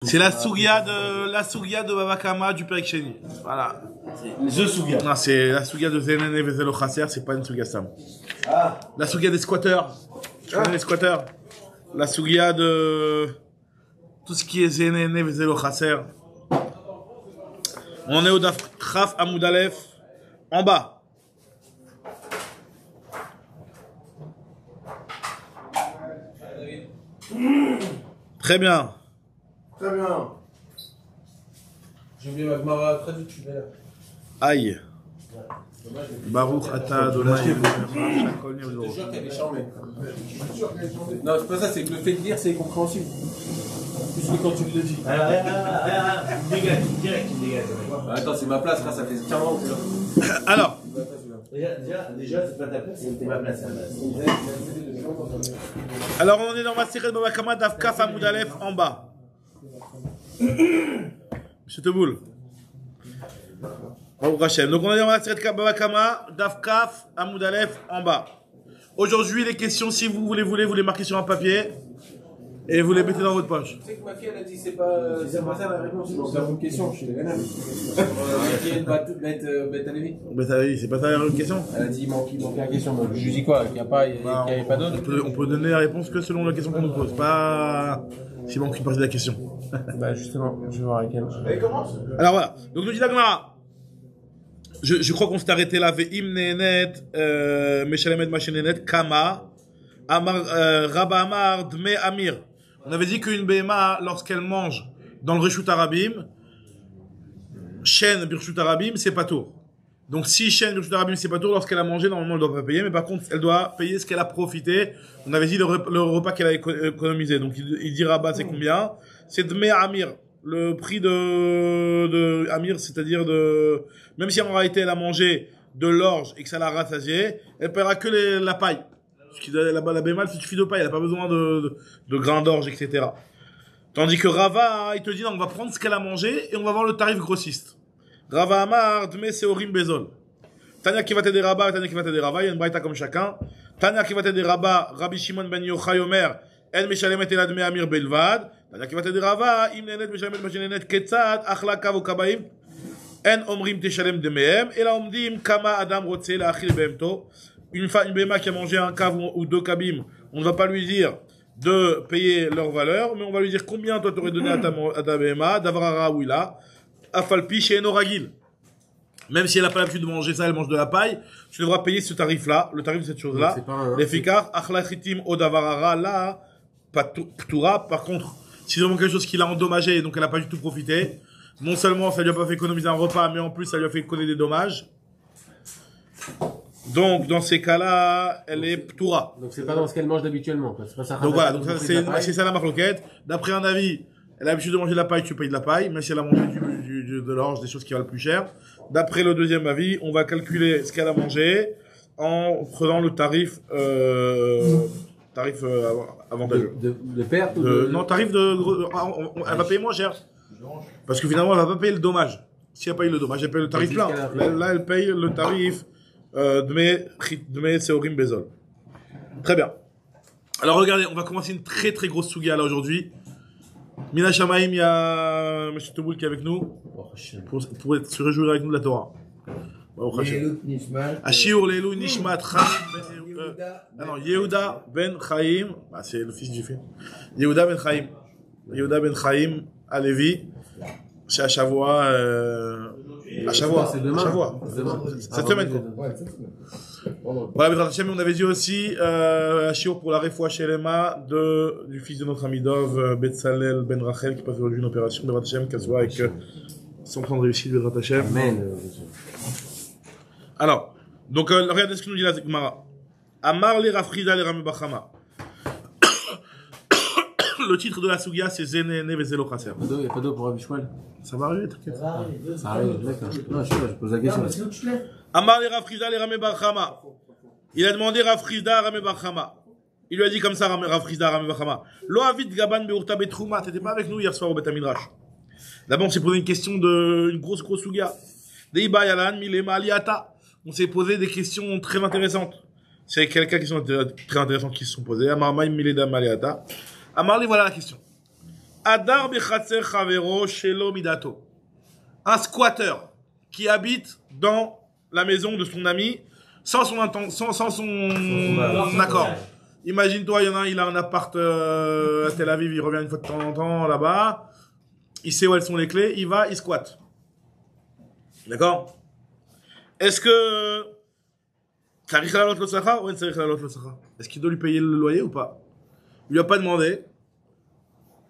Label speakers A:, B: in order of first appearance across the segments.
A: C'est la Sougia de Baba Kama du Perek Sheni. Voilà.
B: The Sougia.
A: Non, c'est la Sougia de Zenen et Vezelo Chasser, c'est pas une Sougia Sam. Ah. La Sougia des squatteurs. Tu connais les squatteurs? La Sougia de tout ce qui est Zenen et Vezelo Chasser. On est au Daf Khaf Amoud Aleph, en bas. Très bien.
B: Très bien. J'ai oublié ma Gemara très vite, tu là.
A: Aïe. Baruch Ata Adonai.
B: Je suis sûr qu'elle est charmée. Non, c'est pas ça, c'est que le fait de dire, c'est compréhensible. Plus que quand tu le dis.
C: Dégage, direct, il dégage.
B: Attends, c'est ma place, là, ça fait 15 ans que tu là.
A: Alors.
C: Déjà, c'est pas ta place, c'était ma place à la base.
A: Alors, on est dans Maseret Baba Kama Daf Kaf Amoud Aleph en bas. Monsieur Teboul. Donc, on est dans Maseret Baba Kama Daf Kaf Amoud Aleph en bas. Aujourd'hui, les questions, si vous voulez, vous les marquez sur un papier et vous les mettez dans votre poche.
B: Tu sais que ma fille, elle a dit, c'est pas ça la réponse. Donc, c'est une question, je suis les vénales. Qui est bête à Lévi.
A: C'est pas ça la question.
B: Elle a dit, il manquait la question. Donc, je lui dis quoi? Qu'il n'y avait pas d'autre?
A: On peut donner la réponse que selon la question qu'on nous pose, pas s'il manque une partie de la question.
B: Bah, justement, je vais voir avec elle. Allez, commence.
A: Alors voilà. Donc, nous dit la Gemara. Je crois qu'on s'est arrêté là. Ve'im ne'enet, meshalemet machenenet, kama, amar, rabba amar, dme amir. On avait dit qu'une BMA, lorsqu'elle mange dans le Reshut Arabim, Shen Birshut Arabim, c'est pas tour. Donc si Shen Birshut Arabim, c'est pas tour, lorsqu'elle a mangé, normalement, elle doit pas payer, mais par contre, elle doit payer ce qu'elle a profité. On avait dit le repas qu'elle a économisé. Donc il dit Rabat, c'est combien? C'est Dme Amir. Le prix de Amir, c'est-à-dire de, même si en réalité elle a mangé de l'orge et que ça l'a rassasié, elle paiera que la paille. La bémal, il suffit de paille, elle n'a pas besoin de grains d'orge, etc. Tandis que Rava, il te dit, non, on va prendre ce qu'elle a mangé et on va voir le tarif grossiste. Rava Amar, Dme Seorim Bezol. Tanya qui va t'aider Rabat, Tanya qui va t'aider Rava, il y a une braïta comme chacun. Tanya qui va t'aider Rabat, Rabbi Shimon ben Yochai Omer, El Meshalemet El Adme Amir Belvad. Tanya qui va t'aider Rava, Im Nenet Meshalemet Machinenet Ketzad, Achla Kav Kabaim, En Omrim Teshalem Demehem, et là on dit, Kama Adam Rotse La Achil Behemto. Une béma qui a mangé un cave ou deux kabim, on ne va pas lui dire de payer leur valeur, mais on va lui dire combien toi t'aurais donné à ta béma, d'avrara ou ila, afalpi chez Enoragil. Même si elle n'a pas l'habitude de manger ça, elle mange de la paille, tu devras payer ce tarif-là, le tarif de cette chose-là. Les fikar, achlachitim o davarara, là, ptura. Par contre, si c'est quelque chose qui l'a endommagé, donc elle n'a pas du tout profité, non seulement ça lui a pas fait économiser un repas, mais en plus ça lui a fait connaître des dommages. Donc, dans ces cas-là, elle est ptoura.
B: Donc, c'est pas dans ce qu'elle mange d'habituellement, quoi. C'est pas ça.
A: Donc voilà, donc c'est ça la marloquette. D'après un avis, elle a l'habitude de manger de la paille, tu payes de la paille, même si elle a mangé de l'orge, des choses qui valent plus cher. D'après le deuxième avis, on va calculer ce qu'elle a mangé en prenant le tarif, avantageux.
B: De perte ou
A: non, tarif elle va payer moins cher. Parce que finalement, elle va pas payer le dommage. Si elle paye le dommage, elle paye le tarif plein. Là, elle paye le tarif, Dme Seorim Bezol. Très bien. Alors regardez, on va commencer une très très grosse sougia là aujourd'hui. Mina Shamaim, il y a M. Teboul qui est avec nous pour se réjouir avec nous de la Torah. Ashir Leilou Nishmat Yehuda Ben Chaim, c'est le fils du fils. Yehuda Ben Chaim à Lévi, c'est à Shavua.
C: C'est demain.
A: Cette semaine, quoi. Voilà, Bezrat Hashem, on avait dit aussi, Ashur pour la Refoua Shelema du fils de notre ami Dov, Betzalel Ben Rachel, qui passe aujourd'hui une opération, Bezrat Hashem, qu'elle soit avec 100% de réussite, Bezrat Hashem.
C: Amen.
A: Alors, donc, regardez ce que nous dit la Gemara. Amar le Rafrida le Rame Bachama. Le titre de la Sougia, c'est Zenene Vezelo Chaser.
B: Il n'y a pas d'eau pour Rabbi Shmuel.
A: Ça va arriver, t'inquiète.
B: Ça arrive, d'accord. Non, je pose la question.
A: Amar le Rafrida le Rame Bachama. Il a demandé Rafrida Rame Bachama. Il lui a dit comme ça, Rafrida Rame Bachama. Lo avid gaban beurta betrouma. T'étais pas avec nous hier soir au Beth Midrash. D'abord, on s'est posé une question une grosse Sougia. Deiba yalan milema aliata. On s'est posé des questions très intéressantes. C'est quelques questions très intéressantes qui se sont posées. Amar maim mileda maliata. Amarli, voilà la question. Adar bechatzer chavero shelo midato. Un squatter qui habite dans la maison de son ami sans son accord. Imagine-toi, il y en a un, il a un appart à Tel Aviv, il revient une fois de temps en temps là-bas. Il sait où elles sont les clés, il va, il squatte. D'accord? Est-ce que est-ce qu'il doit lui payer le loyer ou pas? Il lui a pas demandé.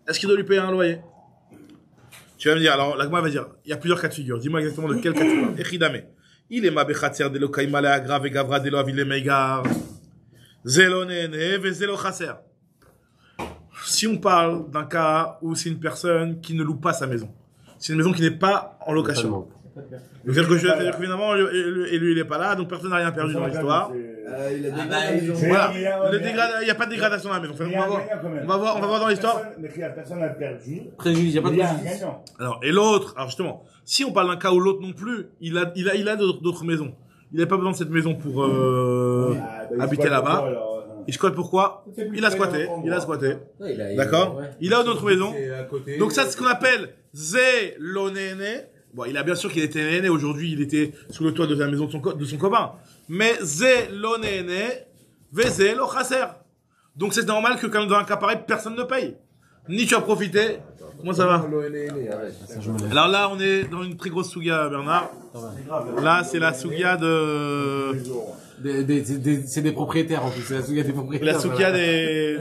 A: Est-ce qu'il doit lui payer un loyer? Tu vas me dire, alors l'agma va dire, il y a plusieurs cas de figure. Dis-moi exactement de quel cas de figure. Echidame. Il est ma bechatzer de lo kaimale agra ve gavra de lo avile meigar. Zelo nene ve zelo chaser. Si on parle d'un cas où c'est une personne qui ne loue pas sa maison, c'est une maison qui n'est pas en location. C'est-à-dire que finalement, et lui, il n'est pas là, donc personne n'a rien perdu dans l'histoire.
C: Il a dégradé.
A: Voilà. Il n'y a pas de dégradation dans la maison. On va voir dans l'histoire.
D: Mais la personne a perdu.
B: Préjudice, il n'y a pas de préjudice.
A: Alors, et l'autre, alors justement, si on parle d'un cas où l'autre non plus, il a d'autres maisons. Il n'a pas besoin de cette maison pour habiter là-bas. Il squatte pourquoi? Il a squatté. D'accord? Il a d'autres maisons. Donc ça, c'est ce qu'on appelle Zelonene. Bon, il a bien sûr qu'il était néné. Aujourd'hui, il était sous le toit de la maison de son copain. Mais Zelonene, Vezelo Chaser. Donc c'est normal que quand dans un cas pareil, personne ne paye. Ni tu as profité. Comment ça va? Alors là, on est dans une très grosse souga, Bernard. Là, c'est la souga de...
B: C'est des propriétaires en plus, c'est la souga des propriétaires.
A: La souga des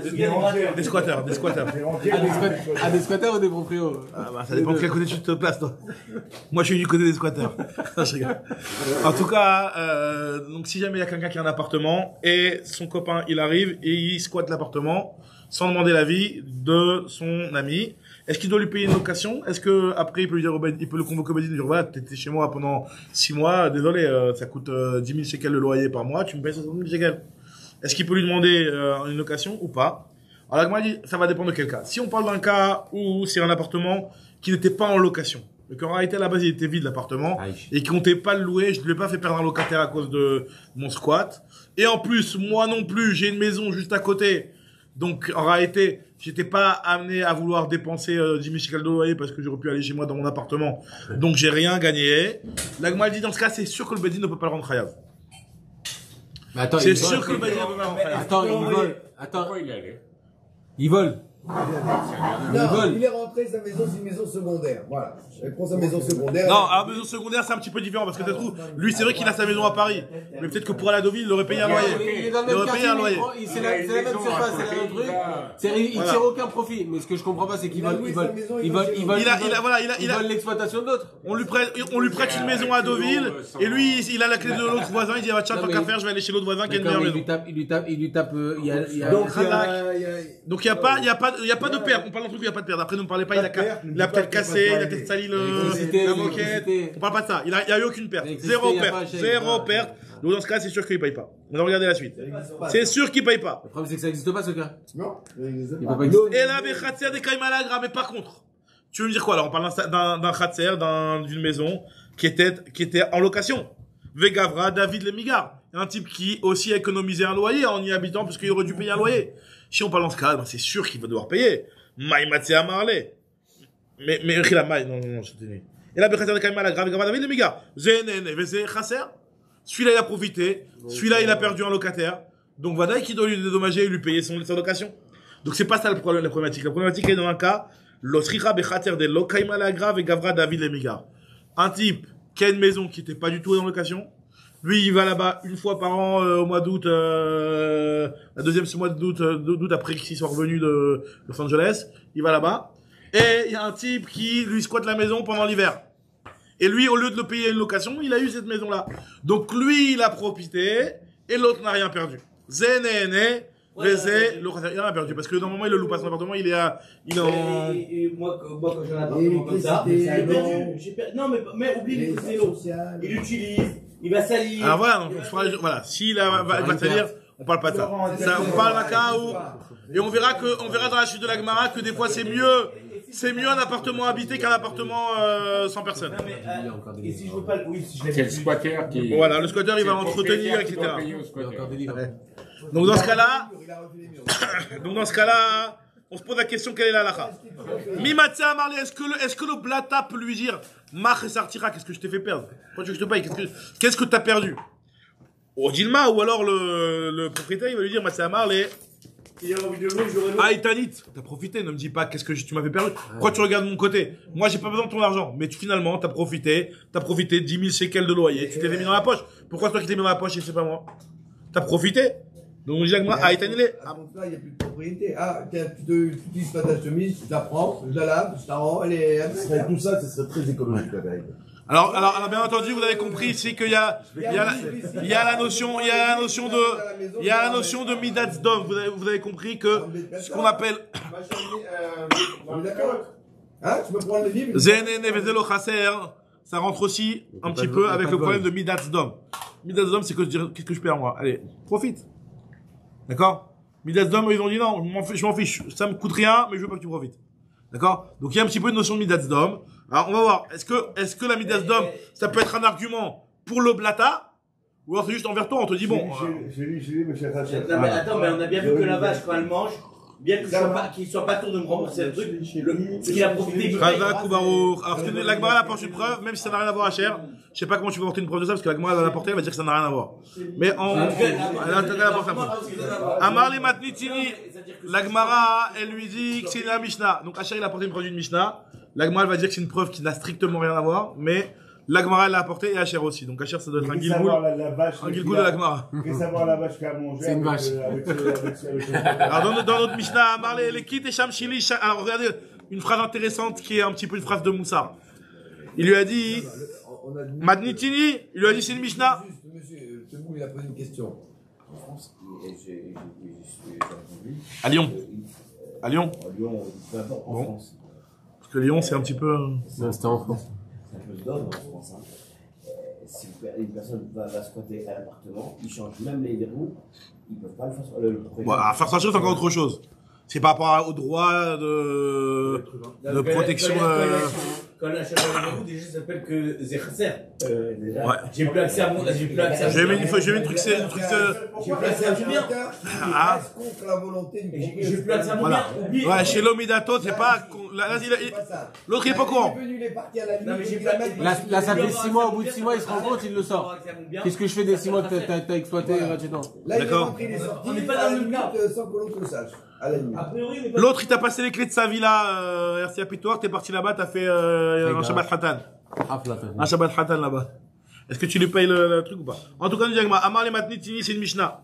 A: squatteurs. Des squatteurs
B: ou des proprios?
A: Ah bah, ça dépend de quel côté tu te places, toi. Moi, je suis du côté des squatteurs. Non, je rigole. En tout cas, donc si jamais il y a quelqu'un qui a un appartement et son copain, il arrive et il squatte l'appartement sans demander l'avis de son ami, est-ce qu'il doit lui payer une location? Est-ce que après il peut lui dire, il peut le convoquer au Bedin et dire, voilà, t'étais chez moi pendant 6 mois, désolé, ça coûte 10 000 shekels le loyer par mois, tu me payes 60 000 shekels. Est-ce qu'il peut lui demander une location ou pas? Alors la Gemara dit, ça va dépendre de quel cas. Si on parle d'un cas où c'est un appartement qui n'était pas en location, mais qu'en réalité à la base il était vide l'appartement, et qu'on comptait pas le louer, je ne lui ai pas fait perdre un locataire à cause de mon squat, et en plus, moi non plus, j'ai une maison juste à côté. Donc, en réalité, j'étais pas amené à vouloir dépenser 10 000 shekels de loyer parce que j'aurais pu aller chez moi dans mon appartement. Donc, j'ai rien gagné. L'agma dit, dans ce cas, c'est sûr que le Bedin ne peut pas le rendre chayav. C'est sûr que le Bedin ne peut pas le rendre chayav.
B: Attends, il vole. Il vole.
C: Non, il est rentré, sa maison, c'est une maison secondaire. Voilà. Il prend sa maison secondaire.
A: Non, alors maison secondaire, c'est un petit peu différent parce que peut-être lui, c'est vrai qu'il a sa maison à Paris. Mais peut-être que pour aller à Deauville, il aurait payé un loyer.
B: Il aurait payé un loyer. C'est la même surface, c'est le même truc. Il tire aucun profit. Mais ce que je comprends pas, c'est qu'il vole l'exploitation d'autres.
A: On lui prête une maison à Deauville et lui, il a la clé de l'autre voisin. Il dit, ah, tiens, tant qu'à faire, je vais aller chez l'autre voisin qui a une meilleure maison.
B: Il lui tape,
A: Donc, il n'y a pas de perte. On parle d'un truc où il n'y a pas de perte. Après, ne me parlez pas, il a peut-être cassé, il a peut-être sali la moquette. On parle pas de ça. Il n'y a eu aucune perte. Zéro perte. Donc, dans ce cas, c'est sûr qu'il ne paye pas. On va regarder la suite. C'est sûr qu'il ne paye pas.
B: Le problème, c'est que ça n'existe pas, ce cas.
C: Non.
A: Et là, des khatser des kaimalagra. Mais par contre, tu veux me dire quoi? Alors, on parle d'un khatser, d'une maison qui était en location. Vegavra, David Lemigar. Un type qui aussi a économisé un loyer en y habitant parce qu'il aurait dû payer un loyer. Si on parle dans ce cas, c'est sûr qu'il va devoir payer. Maïmatse à Marley. Mais, la maille, non, je te dis. Et là, Bekhaser de Kaima, la grave, David, les mégas. Celui-là, il a profité. Celui-là, il a perdu un locataire. Donc, Vadaï qui doit lui dédommager et lui payer sa location. Donc, c'est pas ça le problème, la problématique. La problématique est dans un cas, l'Osricha Bekhaser de Lokaima, la grave, et Gavra, David, les mégas. Un type qui a une maison qui n'était pas du tout en location. Lui, il va là-bas une fois par an au mois d'août, la deuxième mois d'août après qu'il soit revenu de Los Angeles. Il va là-bas. Et il y a un type qui lui squatte la maison pendant l'hiver. Et lui, au lieu de le payer une location, il a eu cette maison-là. Donc lui, il a profité et l'autre n'a rien perdu. Zénéné, Vézé, l'autre il n'a rien perdu. Parce que normalement, il le loue pas son appartement, il est en...
E: Et moi, quand j'ai un appartement comme ça, j'ai perdu. Non, mais oublie que c'est l'eau. Il l'utilise. Il va salir.
A: Alors voilà, s'il va salir, on parle pas de ça. On parle d'un cas où, et on verra dans la suite de la Gemara que des fois c'est mieux un appartement habité qu'un appartement sans personne.
E: Et si je veux pas le, oui, si je l'ai.
F: C'est le squatter qui.
A: Voilà, le squatter il va entretenir, etc. Donc dans ce cas-là, on se pose la question, quelle est la halakha? Mimatsa Amarli, est-ce que le blata peut lui dire, Mach et Sartira, qu'est-ce que je t'ai fait perdre? Quand tu veux que je te paye, qu'est-ce que t'as perdu? Au Dilma, ou alors le propriétaire, il va lui dire, Matsa Amarli,
E: Il a envie de l'eau, j'aurais l'eau.
A: ah, Itanit, t'as profité, ne me dis pas qu'est-ce que tu m'as fait perdre. Pourquoi tu regardes mon côté? Moi, j'ai pas besoin de ton argent. Mais finalement, t'as profité 10 000 shekels de loyer, tu t'es mis dans la poche. Pourquoi toi qui t'es mis dans la poche et c'est pas moi? T'as profité? Donc, je dis à moi, ah, Itanit,
C: À mon plat, il n'y a plus de propriété. Ah, tiens, tu n'utilises pas ta chemise, je la prends, je la lave, je la rends, elle est.
D: Tout ça, ce serait très écologique, la règle.
A: Alors, bien entendu, vous avez compris ici qu'il y a la notion de Midat Sdom. Vous avez compris que ce qu'on appelle
C: On est d'accord? Hein? Tu peux prendre le livre?
A: Zenene Vezelo Chaser, ça rentre aussi un petit peu avec le problème de Midat Sdom. Midat Sdom, c'est que je dirais, qu'est-ce que je perds moi? Allez, profite. D'accord? Midat Sdom, ils ont dit non, je m'en fiche. Ça me coûte rien, mais je veux pas que tu profites. D'accord? Donc il y a un petit peu une notion de Midat Sdom. Alors on va voir. Est-ce que la Midat Sdom, ça peut être un argument pour le blata? Ou alors c'est juste envers toi, on te dit bon.
D: J'ai lu, mais cher Rachel.
E: Non, mais attends, mais on a bien vu que la vache, quand elle mange, bien qu'il soit pas tour de me rembourser le truc, ce qu'il a profité.
A: Razak ou Baruch. Alors que la Gemara apporte une preuve, même si ça n'a rien à voir à Cher. Je sais pas comment tu peux apporter une preuve de ça, parce que la Gemara va l'apporter, elle va dire que ça n'a rien à voir. Mais elle apporte la preuve. Amar les Matnitini, la Gemara, elle lui dit que c'est la Mishnah. Donc Asher, il a apporté une preuve d'une Mishnah. La Gemara, elle va dire que c'est une preuve qui n'a strictement rien à voir, mais la Gemara, elle l'a apporté et Asher aussi. Donc Asher, ça doit être un Gilgoul. Un Gilgoul de la Gemara.
D: Qu'est-ce savoir la vache qui a mangé?
F: C'est une vache.
A: Alors dans notre Mishnah, Amar les Kit et Sham Shili. Alors regardez, une phrase intéressante qui est un petit peu une phrase de Moussar. Il lui a dit, Matnitini, il lui a dit c'est une Mishnah.
C: Monsieur, Teboul, il a posé une question. En France, j'ai entendu.
A: À Lyon. À Lyon.
C: À Lyon, d'abord en
A: Bon.
C: France.
A: Parce que Lyon, c'est un petit peu.
F: Non, c'était en France.
C: C'est un peu d'homme en France. Hein. Si une personne va squatter à l'appartement, ils changent même les verrous, ils ne peuvent pas le faire sur le
A: Bon, à faire ça, c'est encore autre chose. C'est par rapport au droit de protection.
E: Quand la chaîne de vous, déjà, ça s'appelle que Zerser.
A: Ouais.
E: J'ai plus accès à mon. J'ai plus accès à
A: J'ai mis une truc.
E: J'ai plus accès à mon bien.
A: Ah.
C: contre la volonté du
E: J'ai plus accès à mon
A: Voilà.
E: bien. Oublie.
A: Ouais, chez l'Omidato, c'est pas. L'autre, il est pas au courant.
F: Là, ça fait 6 mois, au bout de 6 mois, il se rend compte, il le sort. Qu'est-ce que je fais des 6 mois que t'as exploité gratuitement?
C: Là,
A: D'accord.
E: On n'est pas dans le même cas.
C: Sans que l'autre le sache. À la limite.
E: A priori, on n'est pas.
A: L'autre, il t'a passé les clés de sa villa, RCA Pitoir, t'es parti là-bas, t'as fait un Shabbat Khatan. Un Shabbat Khatan là-bas. Est-ce que tu lui payes le truc ou pas? En tout cas, nous disons, Amar les Matnitini, c'est une Mishnah.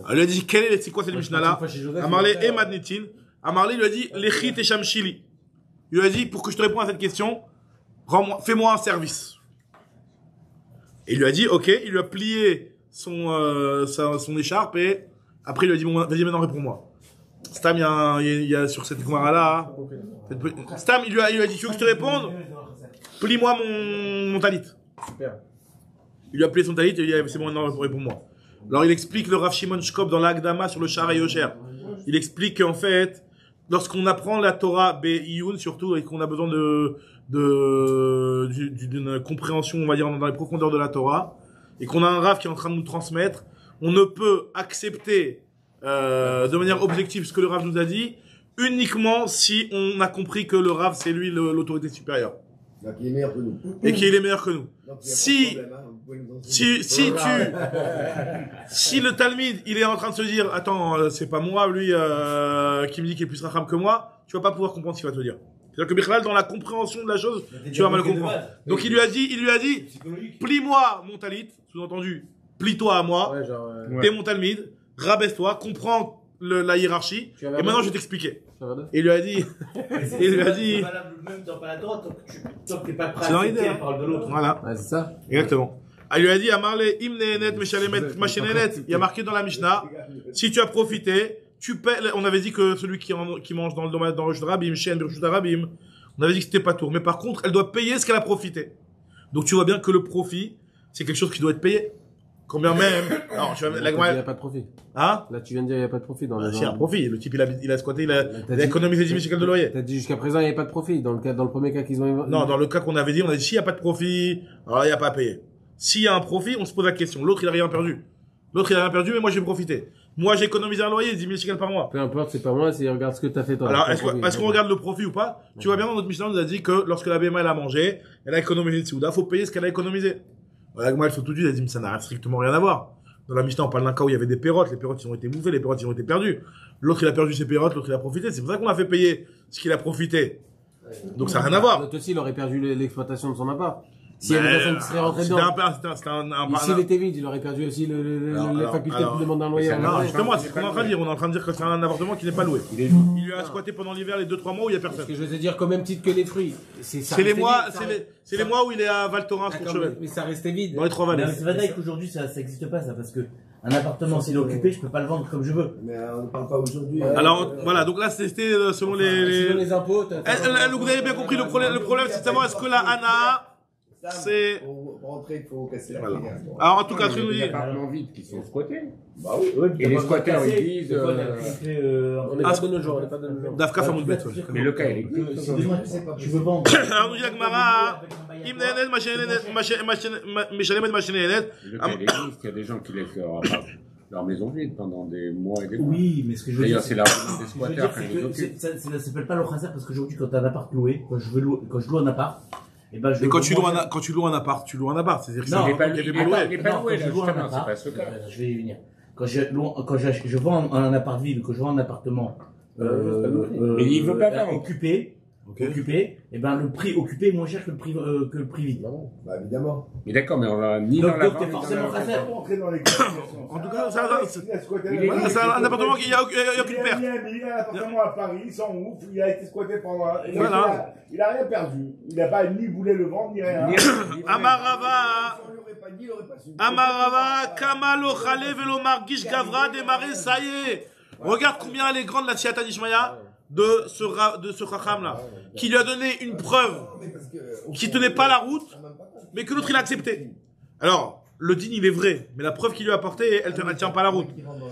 A: Elle lui a dit, c'est quoi cette Mishnah-là? Amar les et Matnitin. Amar lui a dit, Lechit et Shamshili. Il lui a dit, pour que je te réponde à cette question, fais-moi un service. Et il lui a dit, ok, il lui a plié son écharpe et après il lui a dit, bon, vas-y maintenant réponds-moi. Stam, il y a sur cette Gemara-là. Stam, il lui a dit, tu veux que je te réponde? Plie-moi mon talit.
F: Super.
A: Il lui a plié son talit et il lui a dit, c'est bon, maintenant réponds-moi. Alors il explique le Rav Shimon Shkop dans l'Agdama sur le Shara Yosher. Il explique qu'en fait, lorsqu'on apprend la Torah Be'iyun surtout et qu'on a besoin d'une compréhension, on va dire, dans les profondeurs de la Torah, et qu'on a un Rav qui est en train de nous transmettre, on ne peut accepter de manière objective ce que le Rav nous a dit uniquement si on a compris que le Rav c'est lui l'autorité supérieure.
C: Donc il est meilleur que nous.
A: Et qu'il est meilleur que nous. Si le Talmud, il est en train de se dire, attends, c'est pas moi, lui, qui me dit qu'il est plus racham que moi, tu vas pas pouvoir comprendre ce qu'il va te dire. C'est-à-dire que Bichlal, dans la compréhension de la chose, tu vas mal comprendre. Donc il lui a dit, plie-moi mon talit, sous-entendu, plie-toi à moi, t'es mon Talmud, rabaisse-toi, comprends la hiérarchie, et maintenant je vais t'expliquer. Et il lui a dit,
E: C'est valable même dans la droite, tant que t'es pas prêt à accepter, elle parle de l'autre.
A: Voilà.
F: Ouais, c'est ça.
A: Exactement. Il lui a dit, Amarle, imnenet, meshalemet, machenenet. Il y a marqué dans la Mishnah, si tu as profité, tu paies, on avait dit que celui qui mange dans le domaine dans Rosh Rabim, Shen, Rosh Rabim, on avait dit que c'était pas tour. Mais par contre, elle doit payer ce qu'elle a profité. Donc tu vois bien que le profit, c'est quelque chose qui doit être payé. Combien même? Alors,
F: Il n'y a pas de profit.
A: Hein?
F: Là, tu viens de dire il n'y a pas de profit dans le.
A: Si, un profit. Le type, il a squatté, il a économisé 10 000 shekels de loyer.
F: T'as dit jusqu'à présent, il n'y avait pas de profit. Dans le premier cas qu'ils ont.
A: Non, dans le cas qu'on avait dit, on a dit, s'il n'y a pas de profit, alors là, il n'y a pas à payer. S'il y a un profit, on se pose la question. L'autre, il a rien perdu. Mais moi, j'ai profité. Moi, j'ai économisé un loyer, 10 000 shekels par mois.
F: Peu importe, c'est pas moi, c'est regarde ce que t'as fait toi.
A: Alors, est-ce qu'on regarde le profit ou pas? Tu vois bien, dans notre Mishnah, on nous a dit que lorsque la BMA elle a mangé, elle a économisé de Souda, faut payer ce qu'elle a économisé. La Gemara, elle fait tout de suite, elle dit, mais ça n'a strictement rien à voir. Dans la Mishnah, on parle d'un cas où il y avait des pérottes, les pérottes, ils ont été bouffées, les pérottes, ils ont été perdues. L'autre, il a perdu ses pérottes, l'autre, il a profité. C'est pour ça qu'on a fait payer ce qu'il a profité. Donc, ça n'a rien à voir.
F: L'autre aussi, il aurait perdu l'exploitation de son appart. S'il y avait une personne qui serait rentrée dedans. S'il était vide, il aurait perdu aussi la faculté de demander un loyer.
A: Non, justement, c'est ce qu'on est en train de dire. On est en train de dire que c'est un appartement qui n'est pas loué. Il lui a squatté pendant l'hiver les 2-3 mois où il n'y a personne.
F: Parce que je veux dire, qu'au même titre que les fruits.
A: C'est les mois où il est à Val Thorens pour Chevet.
F: Mais ça restait vide.
A: Dans les 3 vallées.
E: Mais c'est vrai qu'aujourd'hui, ça n'existe pas, ça, parce que un appartement, s'il est occupé, je peux pas le vendre comme je veux.
C: Mais on ne parle pas aujourd'hui.
A: Alors, voilà, donc là, c'était selon les
F: impôts.
A: Vous avez bien compris, le problème, c'est de savoir est-ce que la Hana, c'est.
C: Pour rentrer, il faut casser la
A: Voilà.
C: prière.
A: Alors, en tout cas, tu nous dis.
G: des appartements vides qui sont squattés.
C: Bah oui.
G: Et les squatteurs, ils disent.
F: On n'est pas de nos jours, on n'est pas de nos jours.
A: Dafka Famoudbet.
G: Mais le cas, il existe.
E: Tu veux vendre.
A: Alors, nous dit la Gemara, Imnenet, Meshalémet, Machénénet.
G: Le cas, il existe. Il y a des gens qui laissent leur maison vide pendant des mois et des mois.
E: Oui, mais ce que je veux dire.
G: D'ailleurs, c'est l'argument des
E: Ce que je veux dire,
G: squatteurs quand
E: c'est
G: ils les
E: que
G: occupent.
E: ça ne s'appelle pas le chaser parce qu'aujourd'hui, quand tu as un appart loué, quand je loue un appart, et ben je.
A: Et quand tu loues un appart, tu loues un appart. C'est-à-dire que
E: Non,
G: Il n'est pas
A: il est
G: loué,
A: loué.
G: il n'est pas
E: Non,
G: loué,
E: quand
G: là,
E: je loue un
G: justement, c'est
E: appart,
G: pas ce cas.
E: je vais y venir. Quand je vends un appart vide, quand je vends un appartement
G: Mais il veut pas vendre.
E: occupé, et ben le prix occupé est moins cher que le prix vide.
C: Bah évidemment.
G: Mais d'accord, mais on va ni
E: Donc,
G: dans la
E: t'es
G: vente, ni
E: forcément
G: dans la
E: chaser.
G: vente.
D: Rentrer dans les complications.
A: En tout cas,
D: c'est
A: un appartement qui n'y a aucune perte.
D: Il a un appartement à Paris, il s'en ouf, il a été squatté pendant un.
A: Voilà.
D: Il a rien perdu. Il n'a pas ni voulu le vendre, ni rien.
A: Amarava,
C: Si on l'aurait pas dit, il aurait pas su.
A: Amarava, Kamalo, Khale, Velomar, Gish, Gavra, démarré, ça y est. Regarde combien elle est grande la Tsiata d'Ishmaïa de ce Chacham là, qui lui a donné une preuve qui tenait pas la route, mais que l'autre il a accepté. Alors, le din il est vrai, mais la preuve qu'il lui a apportée, elle tient pas la route.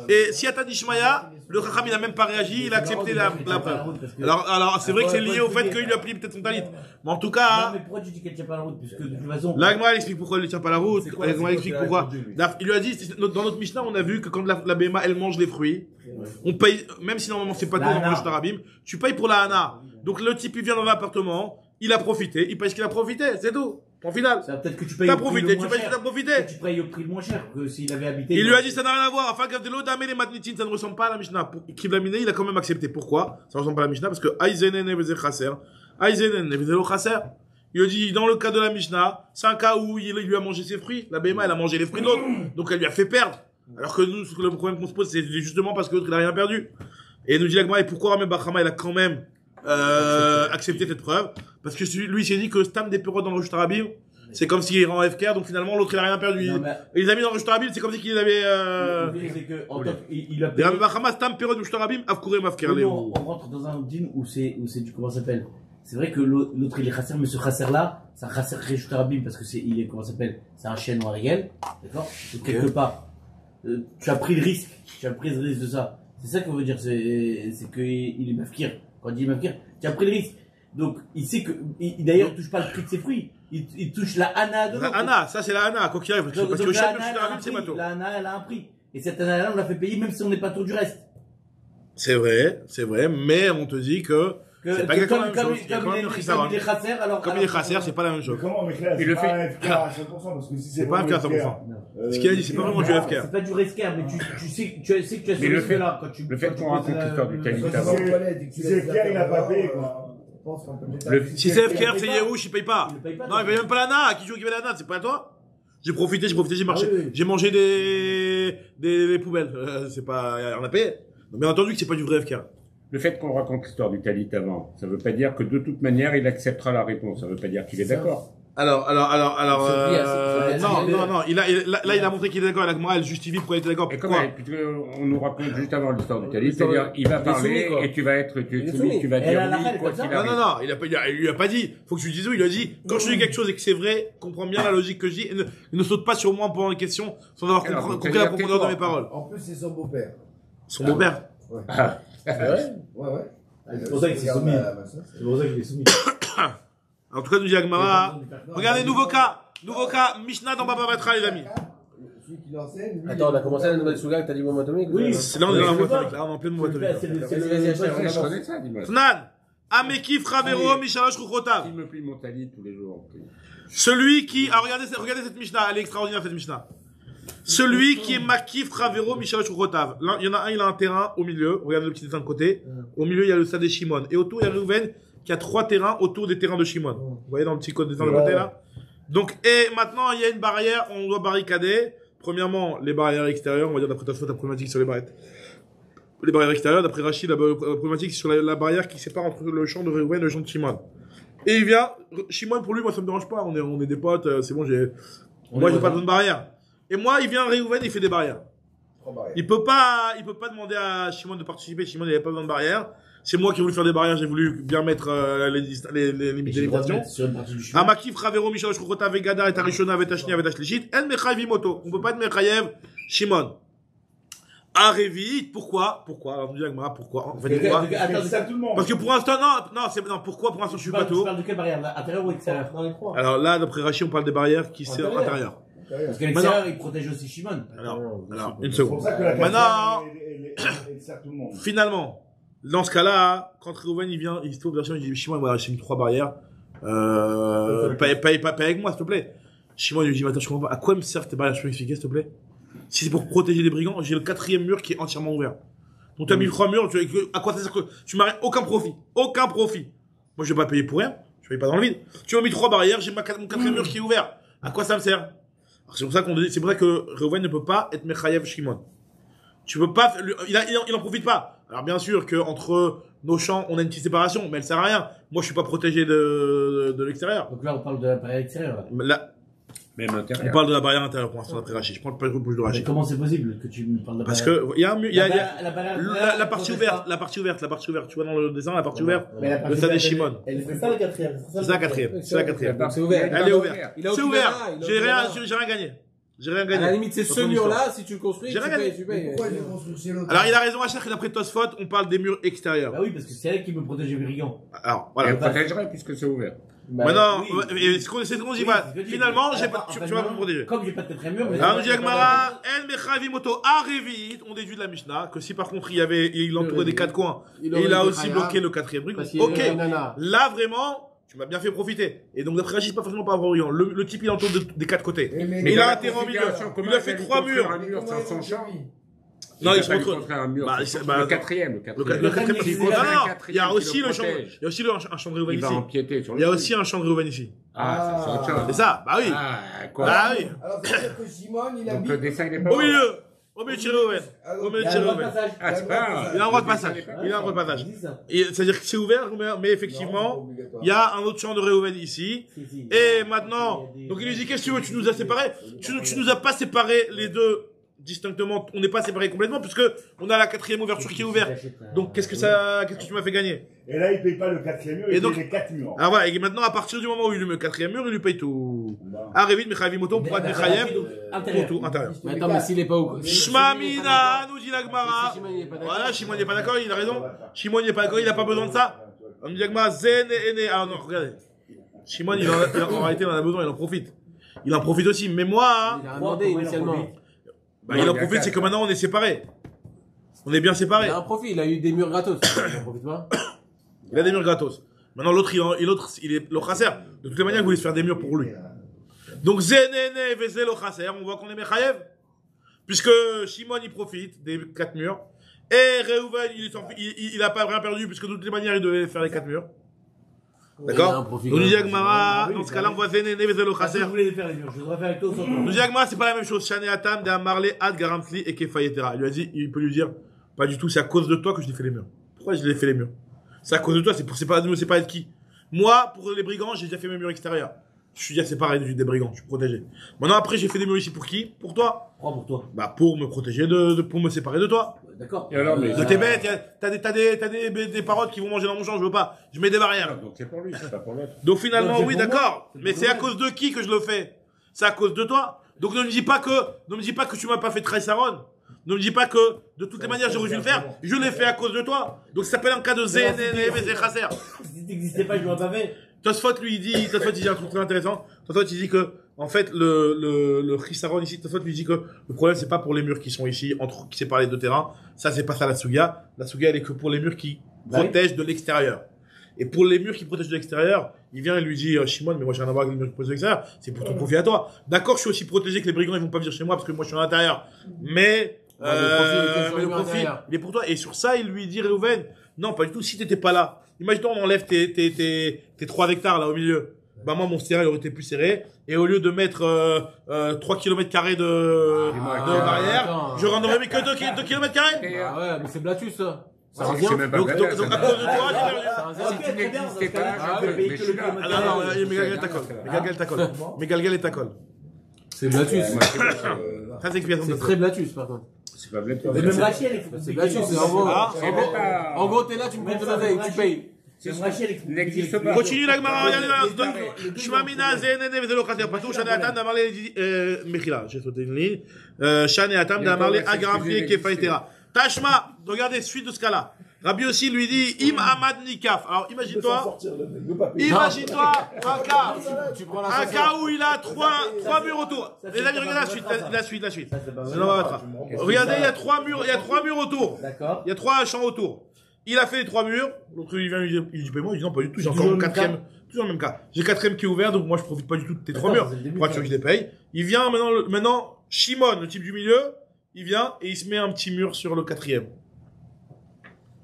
A: Et Tsiata d'Ishmaïa, le Chacham il a même pas réagi, il a accepté la preuve. Alors c'est vrai que c'est lié au fait qu'il lui a pris peut-être son talit. Mais en tout
E: Non,
A: cas,
E: mais pourquoi tu dis qu'elle tient pas la route? Puisque de toute façon.
A: la Gemara explique pourquoi elle ne tient pas la route.
E: C'est quoi
A: La Gemara
E: c'est
A: explique
E: quoi
A: pourquoi. Il lui a dit, dans notre Mishnah, on a vu que quand la BMA elle mange les fruits, on paye, même si normalement c'est pas tout
E: La
A: dans
E: Hana.
A: le Shtarabim, tu payes pour la Hana. Donc le type il vient dans l'appartement, il a profité, il paye ce qu'il a profité, c'est tout. Point final.
E: Ça, peut-être que tu payes
A: T'as
E: au prix
A: profité,
E: le
A: tu
E: moins
A: payes ce
E: cher.
A: que t'as profité.
E: Tu payes au prix le moins cher que s'il avait habité.
A: Il lui a dit ça n'a rien à voir. Enfin, de l'eau d'Amé les Matnitin, ça ne ressemble pas à la Mishnah. Pour Kiblamine, il a quand même accepté. Pourquoi? Ça ne ressemble pas à la Mishnah parce que Aizenen Nevezel Chaser. Aizenen Nevezel Chaser. Il lui dit, dans le cas de la Mishnah, c'est un cas où il lui a mangé ses fruits. La BMA, elle a mangé les fruits de l'autre. Donc elle lui a fait perdre. Alors que nous, le problème qu'on se pose, c'est justement parce que l'autre, il a rien perdu. Et nous dit la Gemara, et pourquoi Ramé Bachama, il a quand même, accepté cette preuve? Parce que lui, il s'est dit que Stam des pérodes dans le Shtarabim, c'est comme s'il rend FKR, donc finalement, l'autre, il a rien perdu.
E: Non, mais-
A: Et il les a mis dans le Shtarabim, c'est comme si qu'il avait,
E: Le pire, c'est que, en tant il a
A: et
E: payé.
A: Rabbi Bachama, Stam Perod Shtarabim, Avkourem Avker
E: Oui,
A: Léo.
E: on rentre dans un din où c'est du, comment ça s'appelle? C'est vrai que l'autre, il est chasser, mais ce chasser-là, c'est un chasser Réjutarabim parce que il est, comment ça s'appelle? C'est un chien noir réel. D'accord? Donc, quelque part, tu as pris le risque. Tu as pris le risque de ça. C'est ça qu'on veut dire, c'est qu'il est mafkir. Quand il dit mafkir, tu as pris le risque. Donc, il sait que, d'ailleurs, il touche pas le prix de ses fruits. Il touche la Hana de
A: La
E: l'autre.
A: Hana, ça c'est la Hana, quoi qu'il arrive.
E: Donc,
A: Parce que le
E: la
A: chef de
E: Hana, elle a un
A: Shtarabim, c'est
E: prix.
A: bateau.
E: La Hana, elle a un prix. Et cette Hana-là, on l'a fait payer même si on n'est pas tout du reste.
A: C'est vrai, mais on te dit que c'est pas exactement la même chose. Il y a quand même le Chisaron.
E: il est chasser, alors.
A: Comme il est chasser, c'est pas la même
D: Mais
A: chose.
D: comment, mais là,
G: Il le
D: c'est pas un FK à 100%, parce que si
A: C'est pas un FK à 100%. Ce qu'il a dit, c'est pas vraiment du FK.
E: C'est pas du rescare, mais tu sais que tu as ce
G: Mais le fait-
E: risque-là quand tu.
G: le fait
E: quand tu
G: qu'on raconte
E: poses
G: l'histoire du Talit
E: quand tu-
G: avant.
D: Si c'est FK, il a pas payé, quoi.
A: Si c'est FKR, c'est Yerouch, il paye pas.
E: Il le paye pas,
A: Non, il paye même pas la Hana. Qui joue qui paye la Hana? C'est pas à toi? J'ai profité, j'ai marché.
E: Ah oui.
A: J'ai mangé des poubelles. C'est pas, on a payé. Donc, bien entendu que c'est pas du vrai FKR.
G: Le fait qu'on raconte l'histoire du Talit avant, ça veut pas dire que de toute manière il acceptera la réponse. Ça veut pas dire qu'il est d'accord.
A: Alors,
F: C'est bien,
A: non, là, il a montré qu'il est d'accord. La Gemara, elle justifie pourquoi il était d'accord.
G: Et
A: Pourquoi?
G: on nous raconte juste avant l'histoire du Talit, c'est-à-dire il va parler et tu vas être, tu es soumis, tu vas
E: Et
G: dire
E: la
G: oui,
E: Rachel,
G: quoi
E: comme ça.
G: qu'il arrive.
A: Non, il lui a pas dit. Faut que tu lui dises oui, il a dit, quand je dis quelque chose et que c'est vrai, comprends bien la logique que je dis, et ne saute pas sur moi pendant les questions sans avoir
G: Alors,
A: compris
G: c'est-à-dire
A: la profondeur de
G: tais-toi.
A: mes paroles.
C: En plus, c'est son beau-père.
A: Son beau-père.
G: Ah,
C: Ouais, ouais.
E: C'est pour ça qu'il s'est soumis. C'est pour ça qu'il est soumis.
A: En tout cas, nous dit la Gemara, regardez, nouveau cas, Mishnah dans Baba Batra, les amis.
C: celui qui l'enseigne.
B: Attends, on a commencé la nouvelle Souga que t'as dit bombe atomique?
A: Oui, là on est dans la boîte atomique, là on est en pleine boîte atomique.
G: Je connais ça, dis-moi.
A: Snan, Amekif Ravero Mishalosh Ruchotav.
G: Il me plie mon talit tous les jours.
A: Celui qui, ah, regardez cette Mishnah, elle est extraordinaire cette Mishnah. Celui qui est Makif Ravero Mishalosh Ruchotav. Là, il y en a un, il a un terrain au milieu, regardez le petit dessin de côté. Au milieu, il y a le stade des Shimon. Et autour, il y a Reuven qui a 3 terrains autour des terrains de Shimon. Vous voyez dans le petit dessin de côté là? Donc, et maintenant, il y a une barrière, on doit barricader. Premièrement, les barrières extérieures, on va dire d'après Tosfot, la problématique sur les barrettes. Les barrières extérieures, d'après Rachid, la problématique sur la barrière qui sépare entre le champ de Reuven et le champ de Shimon. Et il vient, Shimon pour lui, moi ça me dérange pas, on est des potes, c'est bon, moi j'ai pas besoin de barrière. Et moi, il vient Reuven, il fait des barrières. Il peut pas demander à Shimon de participer, Shimon il avait pas besoin de barrière. C'est moi qui ai voulu faire des barrières, j'ai voulu bien mettre les limites de limitation. Amakif, Ravero, Mishalosh, Ruchota, Vegada, et Tarishona, Vetashnia, Vetashlichit, En Mechayev Imoto. On peut pas être Mechayev Shimon. Arevit, pourquoi? Alors, on dit à pourquoi? En fait, pourquoi? Parce que pour l'instant, non, pourquoi pour l'instant je suis pas tout?
E: Tu parles de quelle barrière? Intérieur ou extérieur?
A: Alors là, d'après Rachid, on parle des barrières qui sont intérieures.
E: Parce que l'extérieur, il protège aussi Shimon.
A: Alors, une seconde.
D: C'est pour ça que la
A: Maintenant,
D: elle sert tout le monde.
A: Finalement, dans ce cas-là, quand Reuven il vient, il se trouve version, il dit Shimon, voilà, j'ai mis 3 barrières. Paye avec moi, s'il te plaît. Shimon lui dit, attends, je comprends pas. À quoi me servent tes barrières? Je peux expliquer, s'il te plaît? Si c'est pour protéger les brigands, j'ai le 4e mur qui est entièrement ouvert. Donc tu as mis 3 murs, à quoi ça sert que tu m'as aucun profit. Moi je vais pas payer pour rien, je paye pas dans le vide. Tu m'as mis 3 barrières, j'ai mon 4e mur qui est ouvert. À quoi ça me sert? C'est pour ça que Reuven ne peut pas être Mechayev Shimon. Tu peux pas, il en profite pas. Alors bien sûr que entre nos champs, on a une petite séparation, mais elle sert à rien. Moi je suis pas protégé de l'extérieur.
E: Donc là on parle de la barrière extérieure.
A: Là,
G: Même intérieur.
A: on parle de la barrière intérieure pour l'instant d'après Rachid. Je prends pas le bouche de Rachid.
E: Comment c'est possible que tu me parles de la
A: Parce
E: barrière?
A: que il y a un mur, il y a la partie
E: ouverte.
A: ouverte, tu vois dans le dessin la partie ouverte.
C: Mais
A: Le stade des Shimon.
C: C'est ça la quatrième.
A: C'est ça la quatrième.
B: C'est ouvert.
A: Elle est ouverte.
B: Il a
A: C'est
B: aucune
A: ouvert.
B: barrière, il a
A: J'ai
B: aucune
A: rien
B: barrière.
A: gagné. J'ai rien
B: À
A: gagné.
B: la limite, c'est
A: Dans
B: ce
A: ton
B: mur-là,
A: histoire.
B: si tu le construis,
A: J'ai
B: tu
A: rien
B: payes,
A: gagné.
B: tu payes.
C: Pourquoi il est construit chez l'autre?
A: Alors il a raison, Achar, d'après Tosfot, on parle des murs extérieurs.
E: Bah oui, parce que c'est elle qui me protège les brigands.
A: Alors
G: Elle
A: voilà.
G: protégerait puisque c'est ouvert.
A: Maintenant,
E: oui.
A: et ce qu'on dit, voilà. Finalement, tu vas pas me protéger.
E: Comme j'ai pas de 4e mur, mais.
A: Alors, nous dit Agmara, El Mechavi Moto Arevit, on déduit de la Mishnah, que si par contre il entourait des 4 coins, et il a aussi bloqué le 4e brick, ok, là vraiment, tu m'as bien fait profiter. Et donc d'après Rachid, pas forcément par rapport au brigands. Le type il entoure des 4 côtés.
C: Mais
A: Il a un terrain au milieu. Il a fait 3 murs.
G: Un mur sans son champ.
A: Non,
G: il
A: ils sont entre.
G: un mur.
A: Bah,
G: Le quatrième.
A: Le quatrième,
G: S'il
A: non,
G: construit un
A: non,
G: quatrième
A: il y a
G: qui
A: aussi
G: le
A: le champ,
G: protège,
A: il y a aussi un champ de Reuven
G: il va
A: ici.
G: empiéter sur le
A: Il y a
G: truc.
A: aussi un champ de Reuven ici.
G: Ah, c'est autre chose.
A: C'est ça, bah oui.
G: Ah, quoi.
A: Bah oui.
C: Alors, ça veut dire que Shimon, il a
G: Donc
C: mis.
G: le dessin, il est pas
A: Au
G: bon.
A: milieu. Au milieu de chez Reuven. Au milieu de chez Reuven.
G: Ah, c'est pas
A: Il a un droit de passage. Il a un droit de passage. C'est-à-dire que c'est ouvert, mais effectivement, il y a un autre champ de Reuven ici. Et maintenant, donc il lui dit, qu'est-ce que tu veux, tu nous as séparés? Tu nous as pas séparés les deux distinctement, on n'est pas séparés complètement, puisque on a la 4e ouverture qui est ouverte. Donc qu'est-ce que tu m'as fait gagner?
D: Et là, il paye pas le 4e mur,
A: Et
D: il
A: donc-
D: paye les 4 murs.
A: Alors voilà, et maintenant, à partir du moment où il lui met le 4e mur, il lui paye tout. Arrêvit, Mechavi Moto, pour être Mechayev, pour tout, intérieur.
B: Mais attends, mais s'il est pas au.
A: Shmamina, nous dit l'Agmara. Voilà, Shimon n'est pas d'accord, il a raison. Shimon n'est pas d'accord, il a pas besoin de ça. On dit l'Agmara, Zen et Ene. Alors non, regardez. Shimon, en réalité, il en a besoin, il en profite. Il en profite aussi. Mais moi,
B: Il a demandé initialement.
A: il en profite, c'est que maintenant on est séparés. On est bien séparés.
B: Il a un profit, il a eu des murs gratos. Il en profite pas.
A: Il a des murs gratos. Maintenant, l'autre, il est le chasser. De toutes les manières, il voulait se faire des murs pour lui. Donc, Zenene Veze le chasser, on voit qu'on est Mechayev. Puisque Shimon, il profite des 4 murs. Et Reuven, il a pas rien perdu, puisque de toutes les manières, il devait faire les 4 murs.
B: Il a un
A: D'accord?
B: profit,
A: Donc, nous dit
B: quand même.
A: Agmara, dans ce cas-là, on voit Zenene Veze le
E: Si
A: chasser.
E: vous voulez les faire les murs, je voudrais faire avec toi au centre.
A: Nous dit Agmara, c'est pas la même chose. Shane Atam, de Amarle, Ad, Garamtli et Kefayetera. Il lui a dit, il peut lui dire, pas du tout, c'est à cause de toi que je t'ai fait les murs. Pourquoi je l'ai fait les murs? C'est à cause de toi, c'est pas de qui? Moi, pour les brigands, j'ai déjà fait mes murs extérieurs. Je suis déjà séparé des brigands, je suis protégé. Maintenant, après, j'ai fait des murs ici pour qui? Pour toi.
E: Prends pour toi.
A: Bah, pour me protéger pour me séparer de toi.
E: D'accord.
G: Et alors, mais
A: De tes bêtes, t'as des parottes qui vont manger dans mon champ, je veux pas. Je mets des barrières.
G: donc c'est pour lui, c'est pas pour l'autre.
A: Donc finalement,
E: Non,
A: oui,
E: c'est pour
A: d'accord.
E: moi.
A: Mais c'est à cause de qui que je le fais? C'est à cause de toi. Donc ne me dis pas que tu m'as pas fait Traïsaron. Ne me dis pas que, de toutes les manières, j'aurais dû le faire. Je l'ai fait à cause de toi. Donc ça s'appelle un cas de ZNNV, Chasser.
E: Si t'existais pas, je l'aurais pas fait.
A: Tosfot, lui, il dit un truc très intéressant. Tosfot, il dit que En fait, le Chisaron ici, Tosfot lui dit que le problème c'est pas pour les murs qui sont ici, qui séparent les deux terrains. Ça c'est pas ça la Suga. La Suga elle est que pour les murs qui protègent de l'extérieur. Et pour les murs qui protègent de l'extérieur, il vient et lui dit, Shimon, mais moi j'ai rien à voir avec les murs qui protègent de l'extérieur. C'est pour ton profit à toi. D'accord, je suis aussi protégé que les brigands ils vont pas venir chez moi parce que moi je suis à l'intérieur. Mais le profit, il est pour toi. Et sur ça, il lui dit, Réhouven, non, pas du tout. Si t'étais pas là, imagine-toi, on enlève tes 3 hectares là au milieu. Bah moi, mon terrain il aurait été plus serré. Et au lieu de mettre 3 km² de barrière, je rendrais que 2 km².
F: Ouais, mais c'est Blatus ça.
G: C'est même pas
A: Donc à cause de toi,
G: si tu n'existais pas, mais je suis là.
A: Ah non, Megalgal t'accole. Megalgal et t'accole.
F: C'est Blatus.
A: Ça, c'est explication de
F: C'est très Blatus par contre.
G: C'est pas Blatus.
E: Mais même Rachel,
F: C'est Blatus, c'est en gros, t'es là, tu me prends de la veille, tu payes.
E: même Rachel,
G: n'existe pas.
A: Continue la Gemara, regardez. Shmamina zenene vezelo khater patou shane atam d'amarle mechila. J'ai sauté une ligne. Shane atam d'amarle agrafie kefaitera. Tashma, regardez suite de ce cas-là. Rabbi aussi lui dit im amad nikaf. Alors imagine-toi un cas où il a trois murs autour. Les amis, regardez la suite. Regardez, il y a 3 murs autour.
E: D'accord.
A: Il y a 3 champs autour. Il a fait les 3 murs. L'autre il vient lui dit paiement. Il dit non pas du tout. J'ai encore mon 4e. Toujours le même cas. J'ai 4e qui est ouvert, donc moi je profite pas du tout de tes 3 murs. Pourquoi tu veux que je les paye? Il vient maintenant Shimon, le type du milieu, il vient et il se met un petit mur sur le 4e.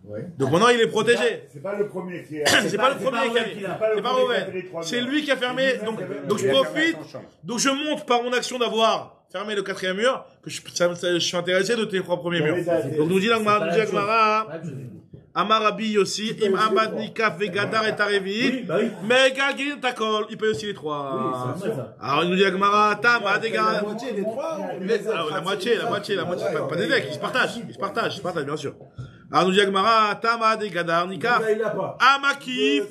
D: Ouais.
A: Donc maintenant il est protégé.
D: C'est pas le premier qui est.
A: C'est pas le premier qui a. C'est pas Rouven. C'est lui qui a fermé. Donc je profite. Donc je montre par mon action d'avoir fermé le 4e mur que je suis intéressé de tes 3 premiers murs. Donc nous dit l'Agmara. Amarabi aussi, im amad nikaf vegadar et tarevi, mais galgin takol, il paye aussi les 3. Alors il nous dit Agmara, tam, adega. La moitié des 3. La moitié, pas des decks, ils se partagent, bien sûr. Alors nous dit Agmara, tam, adegadar, nikaf, amakif,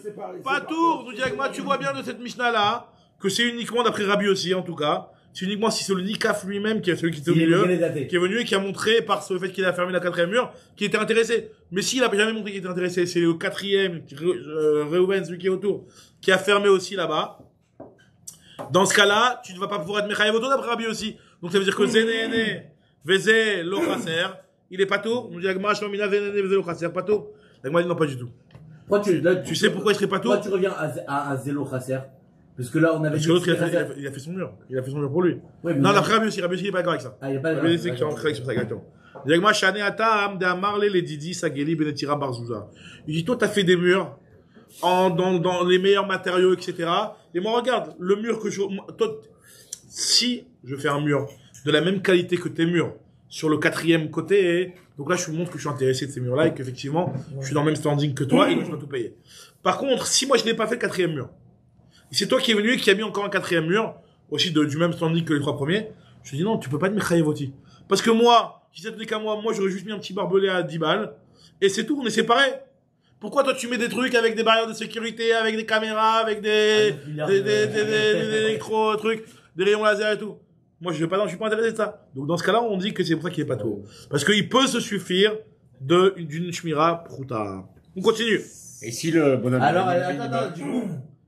A: patour, nous dit Agmara, tu vois bien de cette Mishnah là, que c'est uniquement d'après Rabbi aussi en tout cas. C'est uniquement si c'est le Nikaf lui-même, qui est celui qui était au milieu, qui est venu et qui a montré par le fait qu'il a fermé la 4e mur, qui était intéressé. Mais s'il n'a jamais montré qu'il était intéressé, c'est le 4e, Reuven, celui qui est autour, qui a fermé aussi là-bas. Dans ce cas-là, tu ne vas pas pouvoir être Mechayev autour d'après Rabbi aussi. Donc ça veut dire que Zenéné, Vezé, Lo Chaser, il est pato. On dit Agmara, Shomina, Zenéné, Vezé, Lo Chaser, pato. L'Agmara dit non, pas du tout. Tu sais pourquoi il serait pato?
E: Pourquoi tu reviens à Zélo Chaser? Parce que là, on avait.
A: Parce que l'autre, il a fait son mur. Il a fait son mur pour lui.
E: Ouais,
A: non, d'après Rabbi aussi, il est pas d'accord avec ça.
E: Ah, il est pas d'accord.
A: Rabbi aussi qui est en train sur ça, exactement. Moi, Shane Atam, d'Amarle, les Didi, Sageli, Benetira, Barzouza. Il dit, toi, t'as fait des murs, dans les meilleurs matériaux, etc. Et moi, regarde, le mur que toi, si je fais un mur de la même qualité que tes murs, sur le 4e côté, donc là, je vous montre que je suis intéressé de ces murs-là et qu'effectivement, je suis dans le même standing que toi et que je dois tout payer. Par contre, si moi, je n'ai pas fait le 4e mur, c'est toi qui es venu et qui a mis encore un 4e mur, aussi du même standing que les 3 premiers. Je te dis non, tu peux pas te Mechayev aussi. Parce que moi, si ça tenait qu'à moi, j'aurais juste mis un petit barbelé à 10 balles. Et c'est tout, on est séparés. Pourquoi toi tu mets des trucs avec des barrières de sécurité, avec des caméras, avec des électro trucs, des rayons laser et tout? Moi je suis pas intéressé de ça. Donc dans ce cas-là, on dit que c'est pour ça qu'il est pas tout. Parce qu'il peut se suffire d'une shmira prouta. On continue.
G: Et si le bonhomme.
E: Alors, attends, du coup.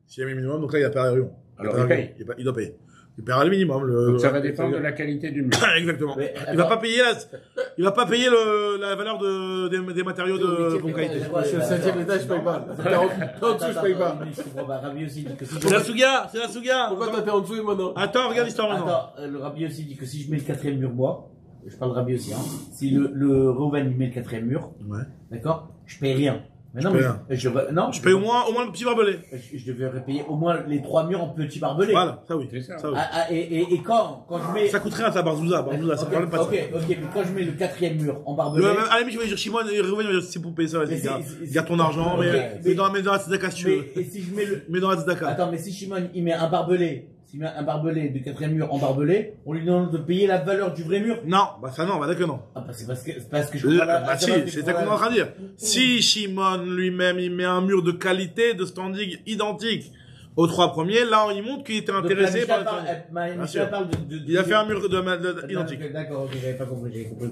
A: S'il y a un minimum, donc là, il a pas la rayon.
G: Alors, il paye.
A: Il doit payer. Il paiera le minimum.
G: Donc ça va dépendre de la qualité du mur.
A: Exactement. Il va pas payer la valeur des matériaux de bonne qualité.
F: Je suis au 7e étage, je paye pas. En dessous, je paye pas.
E: Rabbi aussi dit que si
A: c'est la Suga.
F: Pourquoi toi t'es en dessous et moi non?
A: Attends, regarde l'histoire maintenant.
E: Attends, le Rabbi aussi dit que si je mets le 4e mur bois, je parle de Rabbi aussi, hein. Si le Reuven il met le 4e mur, d'accord, je paye rien. Mais non, je paye au moins
A: le petit barbelé.
E: Je devrais payer au moins les 3 murs en petit barbelé.
A: Voilà, ça oui.
E: Et quand je mets.
A: Ça coûte rien, ça, Barzouza, ça problème pas ça.
E: Ok, mais quand je mets le 4e mur en barbelé.
A: À la limite, je vais dire Shimon et Reuven, c'est pour payer ça, vas-y, garde ton argent, mais dans la tzedaka si tu veux.
E: Et si je mets
A: mais dans la tzedaka.
E: Attends, mais si Shimon, il met un barbelé. S'il met un barbelé de 4e mur en barbelé, on lui demande de payer la valeur du vrai mur?
A: Non, d'accord que non.
E: Ah, bah, c'est parce que je comprends
A: bah si, c'est ça qu'on est en train de dire. Si Shimon lui-même, il met un mur de qualité, de standing identique, aux 3 premiers. Là, il montre qu'il était intéressé par il a fait un mur identique.
E: D'accord, ok, j'avais pas compris. J'ai compris.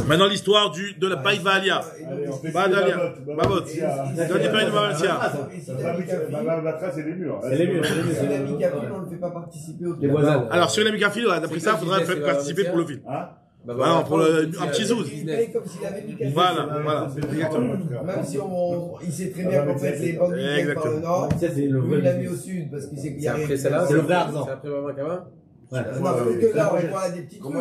A: Maintenant, l'histoire de la Baït Valia. Babot. Dernier période de Valencia.
D: La trace, c'est les murs.
C: C'est les murs. C'est la Mikafil, on ne fait pas participer au
E: voisins.
A: Alors, sur la Mikafil, d'après ça, il faudrait faire participer pour le film. Voilà, pour un petit zouz.
C: Il paye comme s'il avait mis quelque
A: Voilà, exactement.
C: Même si il sait très bien qu'en fait, c'est les bandits qui viennent par le nord.
E: Ça, c'est le
C: Lui, il l'a mis au sud parce qu'il sait qu'il y a rien.
F: Après celle-là,
E: c'est le vrai argent.
F: C'est après Baba.
C: Non, peut-être que là, on voit des petits trucs.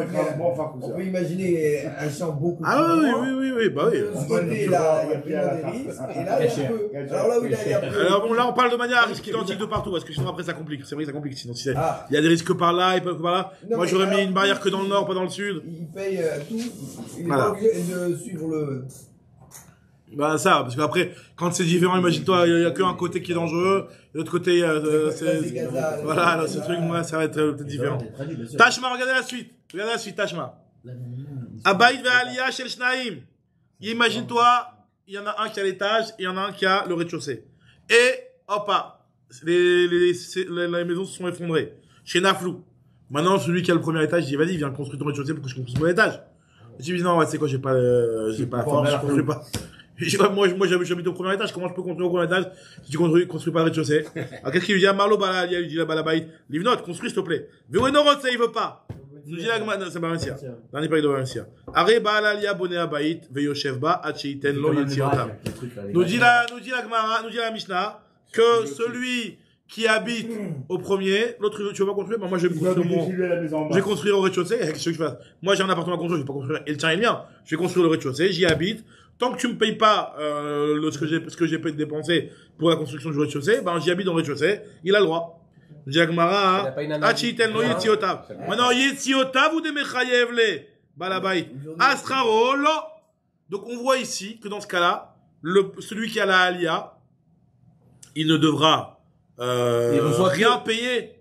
C: On peut imaginer un champ beaucoup plus
A: Ah
C: grand.
A: oui, bah oui.
C: De ce côté, là, il y a vraiment des risques. Et là, il y a peu. Alors là où il y a peu.
A: Alors bon, là, on parle de manière à risque identique de partout, parce que sinon après ça complique. C'est vrai que ça complique. Sinon, si il y a des risques par là et pas par là.
C: Non,
A: Moi, j'aurais
C: mais
A: mis
C: alors,
A: une barrière que dans le nord, pas dans le sud.
C: Il paye tout. Il est
A: Voilà.
C: pas obligé de suivre le.
A: Bah ça, parce qu'après, quand c'est différent, imagine-toi, il y a qu'un côté qui est dangereux, et l'autre côté, voilà, alors ce truc, moi, ça va être peut-être différent. Tashma, regardez la suite. Regardez la suite, Tashma. Abaïd ve'aliyah shel shnaim. Imagine-toi, il y en a un qui a l'étage, et il y en a un qui a le rez-de-chaussée. Et, hop, les maisons se sont effondrées. Chez Naflou. Maintenant, celui qui a le premier étage, il dit, vas-y, viens construire ton rez-de-chaussée pour que je construise mon étage. Je dis, non, ouais, c'est quoi, j'ai pas la force, je construis pas. Moi, j'habite au premier étage, comment je peux construire au premier étage si tu construis pas le rez-de-chaussée? Alors, qu'est-ce qu'il lui dit à Marlo, il lui dit là-bas, là-bas, livre-note, construis, s'il te plaît. Véouénorot, ça, il veut pas. Nous dit la c'est Valencia. Dernier pays de Valencia. Aré, Balalia, Boné, Abaït, Veyochev, Ba, Hacheiten, Lo, Yetziotam. Nous dit la Gemara, nous dit la Mishnah, que celui qui habite au premier, l'autre, tu veux pas construire? Moi, je vais je vais construire au rez-de-chaussée. Qu'est-ce que je fais? Moi, j'ai un appartement à construire, je vais pas construire, et le tien et le mien. Je vais construire le rez-de-chaussée, j'y habite. Tant que tu me payes pas, ce que j'ai dépensé pour la construction du rez-de-chaussée, ben, j'y habite dans le rez-de-chaussée, il a le droit. Diagmara, Achiten lo Yetziotav. Maintenant, Yetziotav ou des Mechayev le Balabait. Astraro, lo. Donc, on voit ici que dans ce cas-là, celui qui a la Alia, il ne devra, rien payer.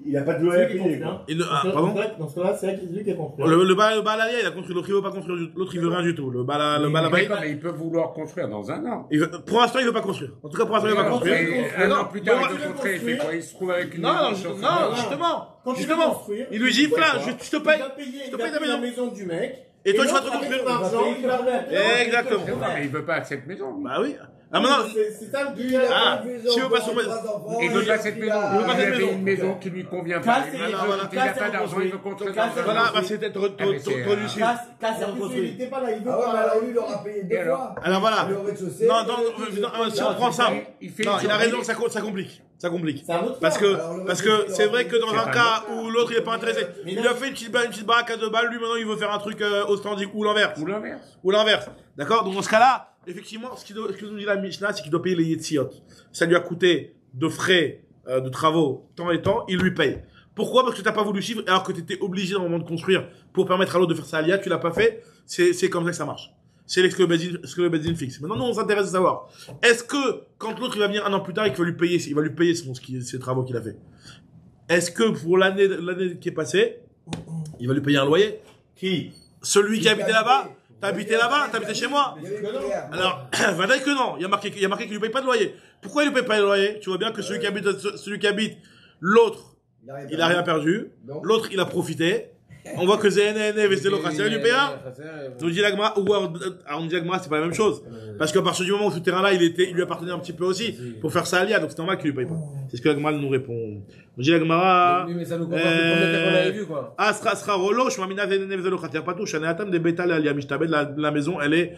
D: Il n'a pas de loyer à payer.
A: Pardon?
E: Dans ce cas-là, c'est vrai qu'il est lui qui a construit.
A: Le Balalia, il a construit, l'autre il veut pas construire, l'autre il veut rien du tout. Le Balabait.
G: Mais il peut vouloir construire dans un an.
A: Pour l'instant, il veut pas construire. En tout cas, pour l'instant, il veut pas construire.
G: Un an plus tard, il veut construire, il fait quoi? Il se trouve avec une
A: Non, justement. Il lui dit, voilà, je te paye. Je te paye ta maison
E: du mec.
A: Et toi, tu vas te construire. Exactement.
G: Mais il veut pas cette maison.
A: Bah oui. Ah, maintenant.
E: C'est ça le but.
A: Si il veut pas son
G: Il veut pas cette maison. Il veut pas cette maison. Une maison qui lui convient pas. Il n'a pas d'argent, il veut construire dans un an.
A: Voilà, bah c'était trop du sud.
E: Casse et reconstruit.
C: Ah ouais, mais alors lui, il aura payé 2 fois.
A: Alors voilà.
C: Le rez-de-chaussée.
A: Non, si on prend ça. Non, il a raison, ça complique. Ça complique. Parce que c'est vrai que dans un cas où l'autre il est pas intéressé, il a fait une petite baraque à 2 balles, lui maintenant il veut faire un truc au standing ou l'inverse. Ou l'inverse. D'accord? Donc dans ce cas-là, effectivement, ce que nous dit la Mishnah, c'est qu'il doit payer les Yetziot. Ça lui a coûté de frais, de travaux, temps et temps, il lui paye. Pourquoi? Parce que tu n'as pas voulu suivre, alors que tu étais obligé dans le moment de construire pour permettre à l'autre de faire sa alia, tu l'as pas fait. C'est comme ça que ça marche. C'est ce que le Bedzin fixe. Maintenant, nous, on s'intéresse à savoir. Est-ce que, quand l'autre, il va venir un an plus tard et qu'il va lui payer, ses travaux qu'il a fait. Est-ce que pour l'année qui est passée, il va lui payer un loyer? Qui? Celui qui habitait là-bas? T'habitais là-bas? T'habitais chez moi? Alors, va dire que non. Il y a marqué qu'il lui paye pas de loyer. Pourquoi il lui paye pas de loyer? Tu vois bien que celui qui habite, l'autre, il a rien perdu. L'autre, il a profité. On voit que ZNN et Veselo Khasser lui paye là. On dit l'agma, c'est pas la même chose. Parce qu'à partir du moment où ce terrain-là, il lui appartenait un petit peu aussi, pour faire ça alia, donc c'est normal qu'il lui paye pas. C'est ce que l'agma nous répond. On dit l'agma,
F: mais ça nous comprend le premier qu'on avait vu, quoi.
A: Asra Rolo, je m'amina ZNN Veselo Khasser pas tout, Shaneatam de Betal alia Mishtabed, la maison, elle est,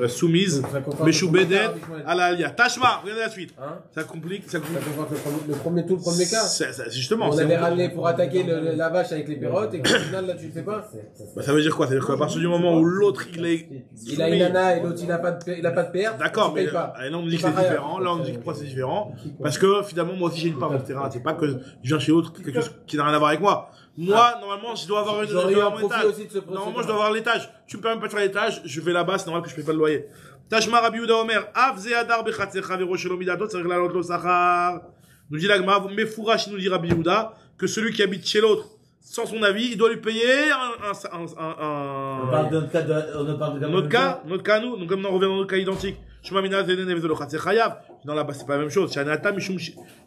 A: soumise, Meshubedet, à la alia. Tashma, regardez la suite. Ça complique.
F: Ça comprend le premier cas.
A: C'est justement.
F: On avait ramené pour attaquer la vache avec les perrottes et qu'au final, là, tu le fais pas.
A: Bah, ça veut dire quoi? Ça veut dire qu'à partir du moment où l'autre, il
F: a une nana et l'autre, il a pas de perte.
A: D'accord, mais là, on nous dit que c'est différent. Là, on nous dit que pourquoi c'est différent. Parce que, finalement, moi aussi, j'ai une part dans le terrain. C'est pas que je viens chez l'autre, quelque chose qui n'a rien à voir avec moi. Moi, normalement, je dois avoir Normalement, je dois avoir l'étage. Tu me permets pas de faire l'étage, je vais là-bas, c'est normal que je paye pas le loyer. Tashma Rabbi Yehuda Omer, Avze Adar Bechatzecha Vero Shelo Midatot, c'est la lo Sachar. Nous dit l'Agma, Mefourash, nous dit Rabbi Yehuda, que celui qui habite chez l'autre, sans son avis, il doit lui payer
E: On parle d'un cas,
A: notre cas, nous, comme on revient dans notre cas identique. Shumamina Zenene Vezelo Khatser Chayav. Non, là-bas, c'est pas la même chose. Shanata Mishum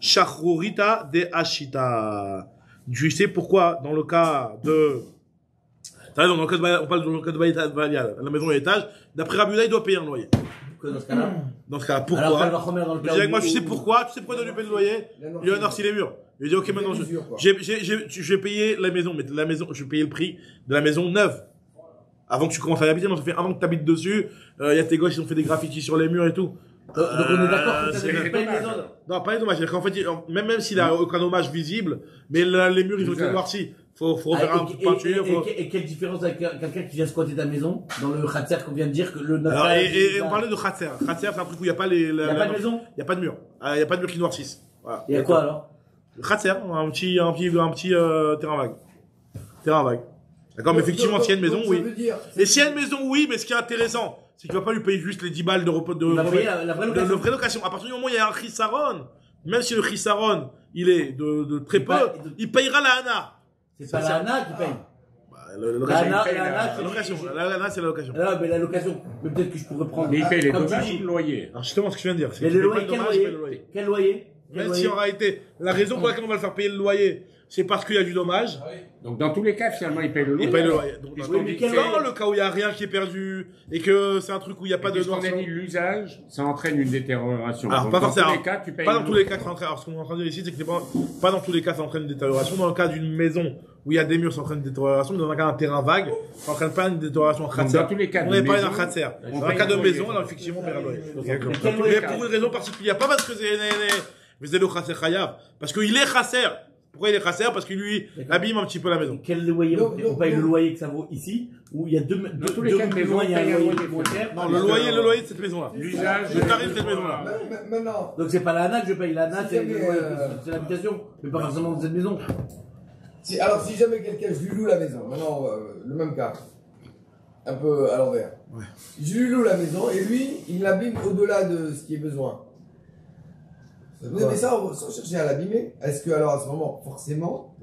A: Shachrurita de Ashita. Tu sais pourquoi, dans le cas de. T'as raison, on parle dans le cas de Balial, la maison à l'étage. D'après Rabbi il doit payer un loyer.
E: Dans ce cas-là.
A: Dans ce cas-là, pourquoi? Moi, tu sais pourquoi tu dois lui payer le loyer? Il a noirci les murs. Il dit, ok, maintenant, je vais payer la maison, mais la maison, je vais payer le prix de la maison neuve. Avant que tu commences à y habiter, avant que tu habites dessus, il y a tes gosses qui ont fait des graffitis sur les murs et tout.
E: Donc on est d'accord que c'est pas une maison.
A: Non, pas les dommages. C'est-à-dire qu'en fait, même s'il a aucun dommage visible, mais les murs, ils ont été noircis. Faut refaire un peu de peinture.
E: Et quelle différence avec quelqu'un qui vient squatter ta maison, dans le khatser qu'on vient de dire que le
A: et on parlait de khatser. Khatser, c'est un truc où il n'y a pas les.
E: Il n'y a pas de maison?
A: Il n'y a pas de mur. Il n'y a pas de mur qui noircissent. Voilà.
E: Il y a quoi alors?
A: Khatser, un petit terrain vague. Terrain vague. D'accord, mais effectivement, s'il y a une maison, oui. Et s'il y a une maison, oui, mais ce qui est intéressant, c'est qu'il ne va pas lui payer juste les 10 balles de vraie location. À partir du moment où il y a un chisaron, même si le chisaron, il est de très peu, il payera la hana.
E: C'est pas la hana qui paye.
A: La location, c'est la location.
E: Non, mais la location, peut-être que je pourrais prendre.
G: Mais il paye les dommages ou le loyer?
A: Alors, justement, ce que je viens de dire, c'est
E: mais le loyer, quel loyer?
A: Même si en réalité, la raison pour laquelle on va le faire payer le loyer, c'est parce qu'il y a du dommage.
G: Donc, dans tous les cas, finalement, il paye le loyer.
A: Il paye le loyer. Donc,
E: dans
A: le cas où il n'y a rien qui est perdu et que c'est un truc où il n'y a pas de
G: noirceur. On a dit l'usage, ça entraîne une détérioration.
A: Alors,
G: donc,
A: pas forcément.
G: Pas
A: dans tous les cas, ça entraîne. Alors, ce qu'on est en train de dire ici, c'est que pas dans tous les cas, ça entraîne une détérioration. Dans le cas d'une maison où il y a des murs, ça entraîne une détérioration. Mais dans un cas d'un terrain vague, ça entraîne pas une détérioration en khatser.
G: Dans tous les cas,
A: on n'est pas dans khatser. Dans le cas de maison, alors effectivement, on paie le loyer. Mais pour une raison particulière, pas parce que c'est le khatser chayav, parce qu'il est khatser. Pourquoi il est chasser? Parce qu'il lui abîme un petit peu la maison.
E: Quel loyer? On paye le loyer que ça vaut ici, où il y a deux maisons, il y a un loyer moins cher.
A: Non, le loyer de cette maison-là.
G: L'usage,
A: le tarif de cette maison-là.
D: Maintenant.
E: Donc c'est pas la hana que je paye, la hana c'est l'habitation, mais pas forcément de cette maison.
D: Alors si jamais quelqu'un, je lui loue la maison, maintenant le même cas, un peu à l'envers.
A: Ouais.
D: Je lui loue la maison et lui, il l'abîme au-delà de ce qui est besoin. Mais ça, sans chercher à l'abîmer, est-ce que alors à ce moment, forcément.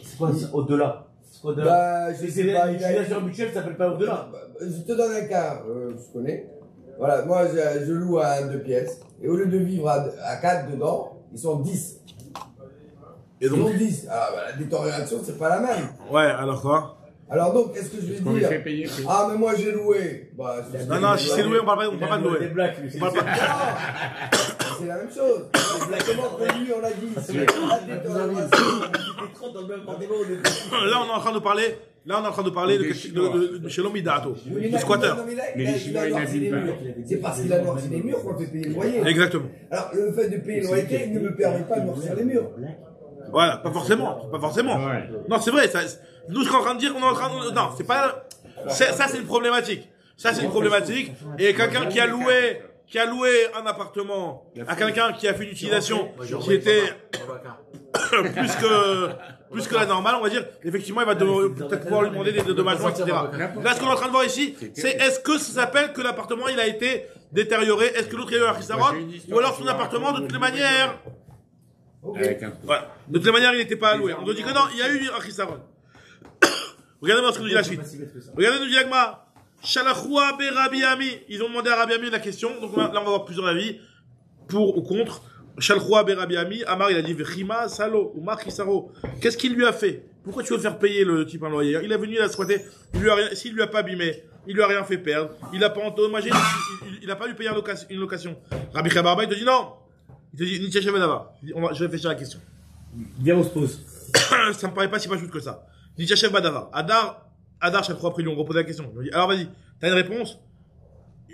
E: C'est quoi au-delà?
D: Bah, je sais pas.
E: L'utilisation mutuelle s'appelle pas au-delà.
D: Je te donne un cas, je connais. Voilà, moi je loue à 2 pièces, et au lieu de vivre à 4 dedans, ils sont 10.
A: Et donc,
D: ils sont 10. Ah, bah, la détérioration, c'est pas la même.
A: Ouais, alors quoi?
D: Alors donc, est-ce que je vais dire ah mais moi j'ai loué. Bah,
A: non, si c'est loué, on parle pas de louer.
E: On parle pas de
D: c'est la même chose. Exactement comme lui on l'a dit. C'est la détérioration.
A: Là, on est en train de parler de Shalom Idato, du squatter.
D: C'est parce qu'il a noirci les murs qu'on fait payer le loyer.
A: Exactement.
D: Alors le fait de payer le loyer ne me permet pas de noircir les murs.
A: Voilà, pas forcément.
G: Ouais.
A: Non, c'est vrai. Nous, ce qu'on est en train de dire, non, c'est pas. Ça, c'est une problématique. Et quelqu'un qui a loué un appartement à quelqu'un qui a fait une utilisation qui était plus que la normale, on va dire, effectivement, il va peut-être pouvoir lui demander des dédommagements, etc. Là, ce qu'on est en train de voir ici, c'est est-ce que ça s'appelle que l'appartement, il a été détérioré? Est-ce que l'autre, il a eu un chisaron? Ou alors son appartement, de toutes les manières.
G: Avec un...
A: Voilà. De toutes les manières, il n'était pas alloué. On nous dit que non, il y a eu un chisaron. Regardez-moi ce que nous dit la suite. Regardez, nous dit l'agma. Shalachoua be Rabbi Ami. Ils ont demandé à Rabbi Ami la question. Donc là, on va voir plusieurs avis. Pour ou contre. Shalchoua be Rabbi Ami. Amar, il a dit Vechima Salo ou Machisaro. Qu'est-ce qu'il lui a fait? Pourquoi tu veux faire payer le type un loyer? Il est venu, il a squatté. S'il lui a pas abîmé, il lui a rien fait perdre. Il a pas endommagé. Il a pas lui payé une location. Rabbi Chabarba, il te dit non. Il te dit Nietzsche Vedava. Je vais réfléchir à la question.
E: Viens, on se pose.
A: Ça me paraît pas si pas juste que ça. Nietzsche Badava. Adar, chaque fois après, lui, on repose la question. Il dit, alors vas-y, t'as une réponse?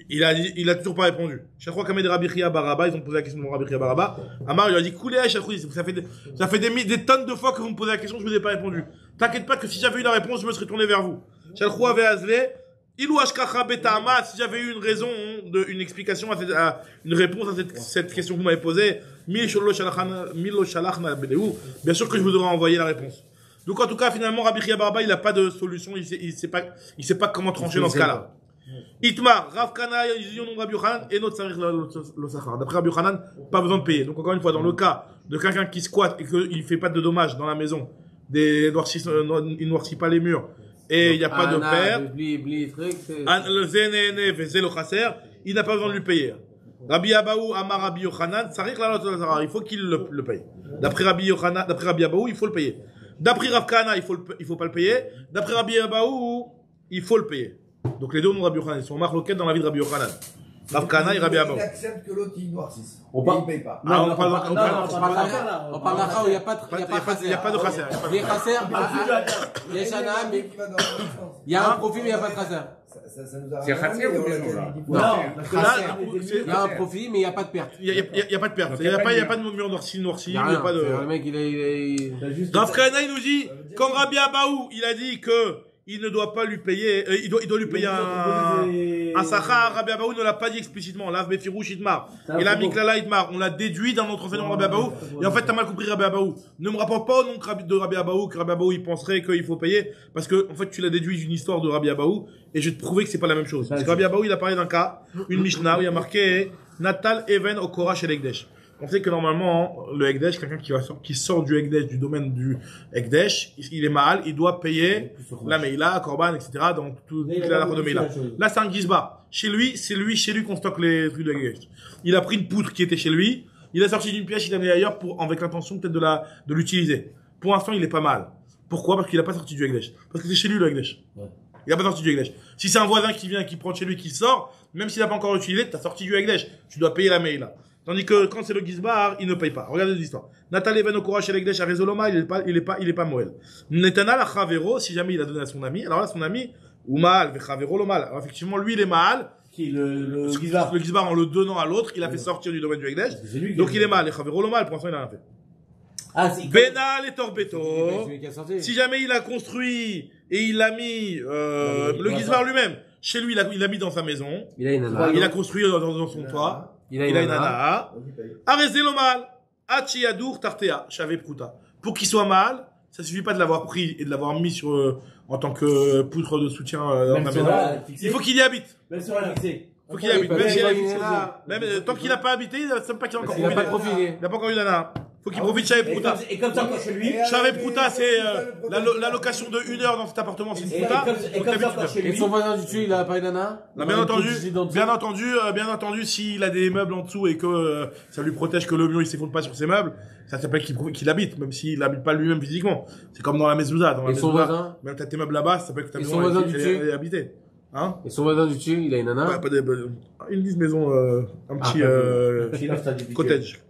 A: Il a toujours pas répondu. Chaque fois qu'Ahmed Rabbi Chia Baraba, ils ont posé la question de Rabbi Chia Baraba. Amar, il a dit, coulez à chaque fois, ça fait des tonnes de fois que vous me posez la question, je vous ai pas répondu. T'inquiète pas que si j'avais eu la réponse, je me serais tourné vers vous. Chaque fois avait Azlé, Ilou Ashkacha Betama, si j'avais eu une raison, une explication une réponse à cette question que vous m'avez posée, Milo Shalachna Beleu, bien sûr que je vous aurais envoyé la réponse. Donc en tout cas, finalement, Rabbi Chia Barba, il n'a pas de solution, il sait pas comment trancher dans ce cas-là. Itmar, Rav Kana, Yizion Rabbi Yochanan, et notre Sarich le Sachar. D'après Rabbi Yochanan, pas besoin de payer. Donc encore une fois, dans le cas de quelqu'un qui squatte et qu'il fait pas de dommages dans la maison, il noircit pas les murs, et il n'y a pas de père, le Zenene, le Chasser, il n'a pas besoin de lui payer. Rabbi Abaou, Amar Rabbi Yochanan, Sarich la lot Lazara, il faut qu'il le paye. D'après Rabbi Yochanan, d'après Rabbi Abaou, il faut le payer. D'après Rav Kahana, il faut pas le payer. D'après Rabbi Abaou, il faut le payer. Donc les deux noms de Rabbi Yochanan, ils sont marloqués dans la vie de Rabbi Yochanan. Rav Kahana et Rabbi Abaou.
D: Il accepte que l'autre il noircisse.
E: On
D: Et
E: parle-
D: il paye pas.
A: Ah, on parle
B: On parle d'Akha où il n'y a pas de
A: il n'y a pas de chasser.
B: Il y a Khasser, il y a Shana, mais
D: Qui va dans l'autre sens.
B: il y a un profit, mais il n'y a pas de Khasser.
D: Ça nous a
G: C'est
D: rien
G: Khasser
D: amené,
G: ou
D: on l'a
G: maison,
D: déjà
G: là?
D: dit.
E: Non, parce que
A: Là,
E: là,
B: Il y a un profit, mais il n'y a pas de perte.
A: il n'y a pas de perte. Il n'y a pas de mur noirci,
B: Il
A: il
B: n'y a
A: n'y a
B: rien.
A: pas de.
B: Le mec, il est.
E: t'as juste.
A: Rav Kahana, il nous dit, quand Rabbi Abaou, il a dit que il ne doit pas lui payer, il doit lui payer un sachar, Rabbi Abaou ne l'a pas dit explicitement. Lav Befirouch Itmar. Il a mis Klala Itmar. On l'a déduit dans notre enseignement Rabbi Abaou. Et en fait, t'as mal compris Rabbi Abaou. Ne me rapporte pas au nom de Rabbi Abaou, que Rabbi Abaou, il penserait qu'il faut payer. Parce que, en fait, tu l'as déduit d'une histoire de Rabbi Abaou. Et je vais te prouver que c'est pas la même chose. Parce que Rabbi Abaou, il a parlé d'un cas, une Mishnah, où il y a marqué Natal Even Okora chez l'Ekdesh. On sait que normalement, le Ekdesh, quelqu'un qui sort du Ekdesh, du domaine du Ekdesh, il est mal, il doit payer la Meila, Korban, etc. Donc, toute la halakha de Meila. Là, c'est un Gizba. Chez lui qu'on stocke les trucs de Ekdesh. Il a pris une poutre qui était chez lui, il a sorti d'une pièce, il l'a mis ailleurs avec l'intention peut-être de l'utiliser. Pour l'instant, il est pas mal. Pourquoi? Parce qu'il a pas sorti du Ekdesh. Parce que c'est chez lui le Ekdesh. Il a pas sorti du Ekdesh. Si c'est un voisin qui vient, qui prend chez lui, qui sort, même s'il n'a pas encore utilisé, t'as sorti du Ekdesh. Tu dois payer la Meila. Tandis que quand c'est le Gizbar, il ne paye pas. Regardez l'histoire. Natal Even Okora chez l'Ekdesh à Rezoloma, il est pas Moël. Netana la Chavero, si jamais il a donné à son ami, alors là, son ami, ou Maal, Chavero lo Maal. Alors effectivement, lui, il est Maal.
E: Qui, le Gizbar.
A: Le Gizbar, en le donnant à l'autre, il a fait sortir du domaine du Ekdesh.
E: C'est lui qui
A: Donc
E: a-
A: il est Maal. Et Chavero lo Maal, pour l'instant, il a rien fait.
E: Ah, si.
A: Benal et Torbeto.
B: Celui qui a sorti.
A: Si jamais il a construit et il l'a mis, le Gizbar lui-même, chez lui, il l'a mis dans sa maison.
B: Il a une nana.
A: Il a construit dans son toit.
B: Il a
A: Il
B: une
A: a une
B: nana.
A: nana. Arrêtez le mal. Achiadour tartea. Chavé pruta. Pour qu'il soit mal, ça suffit pas de l'avoir pris et de l'avoir mis sur, en tant que poutre de soutien dans
E: Même
A: sa
E: sur
A: maison.
E: la fixée.
A: Il faut qu'il y habite.
E: Même sur la fixée.
A: Il faut qu'il y habite. Même s'il y habite.
B: Il
A: Même, tant qu'il n'a pas habité, il ne sait pas qu'il a encore
B: n'a pas
A: profité.
B: profité.
A: Il n'a pas encore eu nana. Faut qu'il profite Chavé pruta.
E: Et comme ça, quand chez lui.
A: Chavé pruta, c'est la location de 1 heure dans cet appartement, c'est une
E: Et
A: pruta.
E: comme
A: Donc,
E: ça,
A: t'habites
E: quand chez
B: Et
E: lui.
B: son voisin du dessus, il a pas une nana?
A: Non, bien entendu, s'il a des meubles en dessous et que ça lui protège que le mur il s'effondre pas sur ses meubles, ça s'appelle qu'il habite, même s'il habite pas lui-même physiquement. C'est comme dans la mezouza. Dans la
B: Et son
A: mezouza,
B: voisin?
A: même t'as tes meubles là-bas, ça s'appelle que ta
B: Et
A: maison
B: son voisin du
A: elle
B: dessus?
A: est habitée. Hein?
B: Et son voisin du dessus, il a une
A: Ouais,
B: nana?
A: pas une petite maison, un petit
E: Sinon, c'est individuel.
A: cottage.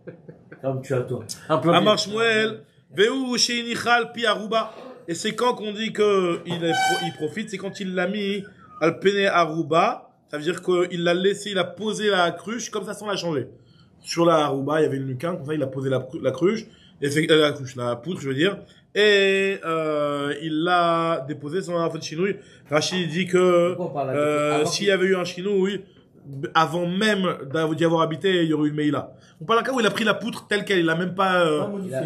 E: Comme tu as toi.
B: Un plan.
A: Amar Shmuel, Veu Sheinichal Pi Aruba. Et c'est quand qu'on dit que il profite, c'est quand il l'a mis al pene Aruba. Ça veut dire qu'il l'a laissé, il a posé la cruche, comme ça sans la changer. Sur la Aruba, il y avait le lucan, comme ça il a posé la cruche, et la poutre, je veux dire. Et, il l'a déposé sans avoir fait de chinouille. Rachid dit que,
E: Pourquoi on parle là?
A: s'il y avait eu un chinouille, avant même d'y avoir habité, il y aurait eu une Meïla. On parle d'un cas où il a pris la poutre telle qu'elle, il a même pas,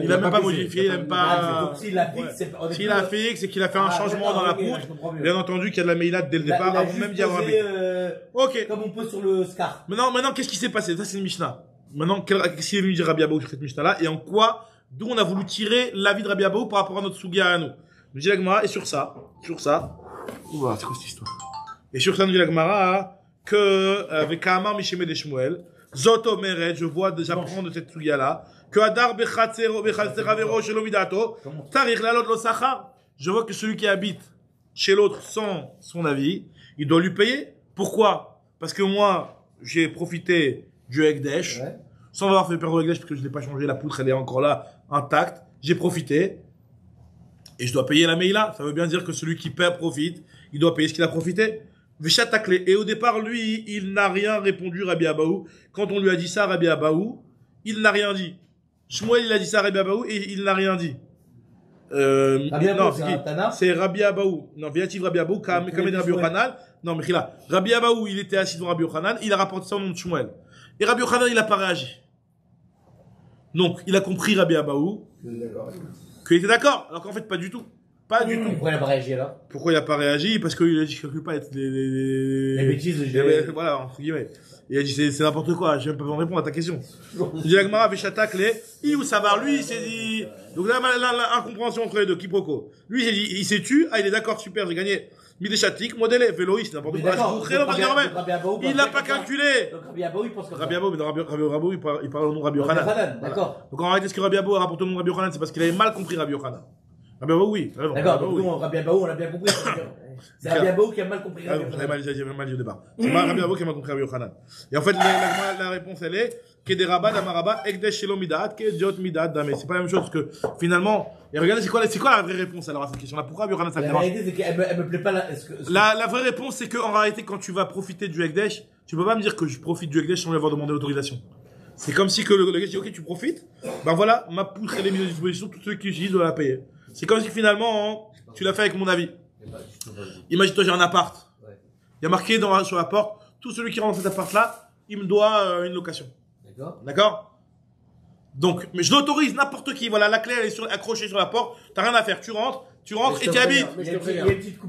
A: il a même pas modifié, il a même pas,
E: Donc s'il la fixe,
A: ouais.
E: c'est pas.
A: S'il a fait, c'est qu'il a fait un changement dans la poutre. Bien entendu qu'il y a de la Meïla dès le départ,
E: Il a
A: avant
E: juste
A: même d'y avoir
E: posé,
A: habité. Ok.
E: Comme on pose sur le Scar.
A: Maintenant, qu'est-ce qui s'est passé? Ça, c'est une Mishnah. Maintenant, qu'est-ce qu'il est venu dire Rabbi Abaou sur cette Mishnah-là? Et en quoi, d'où on a voulu tirer l'avis de Rabbi Abaou par rapport à notre Sugia à nous? Nous dit la Gemara, et sur ça, ouah, c'est quoi cette histoire? Et sur ça, nous dit la Gemara, que, avec Kamar Misheme de Shmuel, Zoto Meret, j'apprends de cette Sugia-là, que Adar Bechatzera Shelomidato, Tarich Lalot Lo Sachar. Je vois que celui qui habite chez l'autre sans son avis, il doit lui payer. Pourquoi? Parce que moi, j'ai profité du Ekdesh, sans avoir fait perdre le Ekdesh, parce que je l'ai pas changé, la poutre, elle est encore là, intacte. J'ai profité. Et je dois payer la Meïla. Ça veut bien dire que celui qui profite, il doit payer ce qu'il a profité. Vishatakle. Et au départ, lui, il n'a rien répondu, Rabbi Abaou. Quand on lui a dit ça, Rabbi Abaou, il n'a rien dit. Shmuel, il a dit ça à Rabbi Abaou et il n'a rien dit. Non, c'est qui? C'est Rabbi Abaou. Non, Viativ Rabbi Abaou, Kamed Rabbi Yochanan. Non, mais là, Rabbi Abaou, il était assis devant Rabbi Yochanan, il a rapporté ça au nom de Shmuel. Et Rabbi Yochanan, il n'a pas réagi. Donc, il a compris Rabbi Abaou qu'il était d'accord, alors qu'en fait, pas du tout. Pas du tout.
E: Pourquoi il n'a pas réagi alors?
A: Pourquoi il n'a pas réagi? Parce qu'il a dit, je calcule pas être
E: Les bêtises,
A: voilà, entre guillemets. Il a dit, c'est n'importe quoi, je vais même pas répondre à ta question. Il dit, Agmara, Veshatak, il ou savoir, lui, il s'est dit, donc là, l'incompréhension entre les deux, quiproquo. Lui, il s'est dit, il s'est tu, ah, il est d'accord, super, j'ai gagné. Mideshatik, modèle, véloïste, n'importe quoi. Il n'a pas calculé.
E: Donc Rabbi Abou, il pense comme ça.
A: Rabbi Abou, il parle au nom de Rabbi Yochanan.
E: D'accord.
A: Donc en réalité, ce que Rabbi Abou a rapporté au nom de Rabbi Yochanan, c'est parce qu'il avait mal compris Rabbi Yochanan. Rabbi Abou, oui.
E: D'accord, donc nous, Rabbi Abou, on l'a bien compris. C'est Rabbi Abou qui a mal compris Rabbi Yochanan.
A: J'ai mal dit au départ. C'est pas Rabbi Abou qui a mal compris Rabbi Yochanan. Et en fait, la réponse, elle est Kederaba Damaraba Ekdesh Shelo Midat Kedjot Midat Dame. C'est pas la même chose que finalement. Et regardez, c'est quoi la vraie réponse alors à cette question-là? Pourquoi Rabbi Yochanan ça me dérange?
E: La réalité, c'est qu'elle me plaît pas là.
A: La vraie réponse, c'est qu'en réalité, quand tu vas profiter du Ekdesh, tu peux pas me dire que je profite du Ekdesh sans lui avoir demandé l'autorisation. C'est comme si que le gars dit ok, tu profites, ben voilà, ma poutre elle est mise à disposition, tous ceux qui utilisent doivent la payer. C'est comme si finalement tu l'as fait avec mon avis. Imagine-toi, j'ai un appart. Il y a marqué sur la porte, tout celui qui rentre dans cet appart-là, il me doit une location. D'accord. Donc, mais je l'autorise n'importe qui. Voilà, la clé elle est accrochée sur la porte. T'as rien à faire. Tu rentres et tu habites.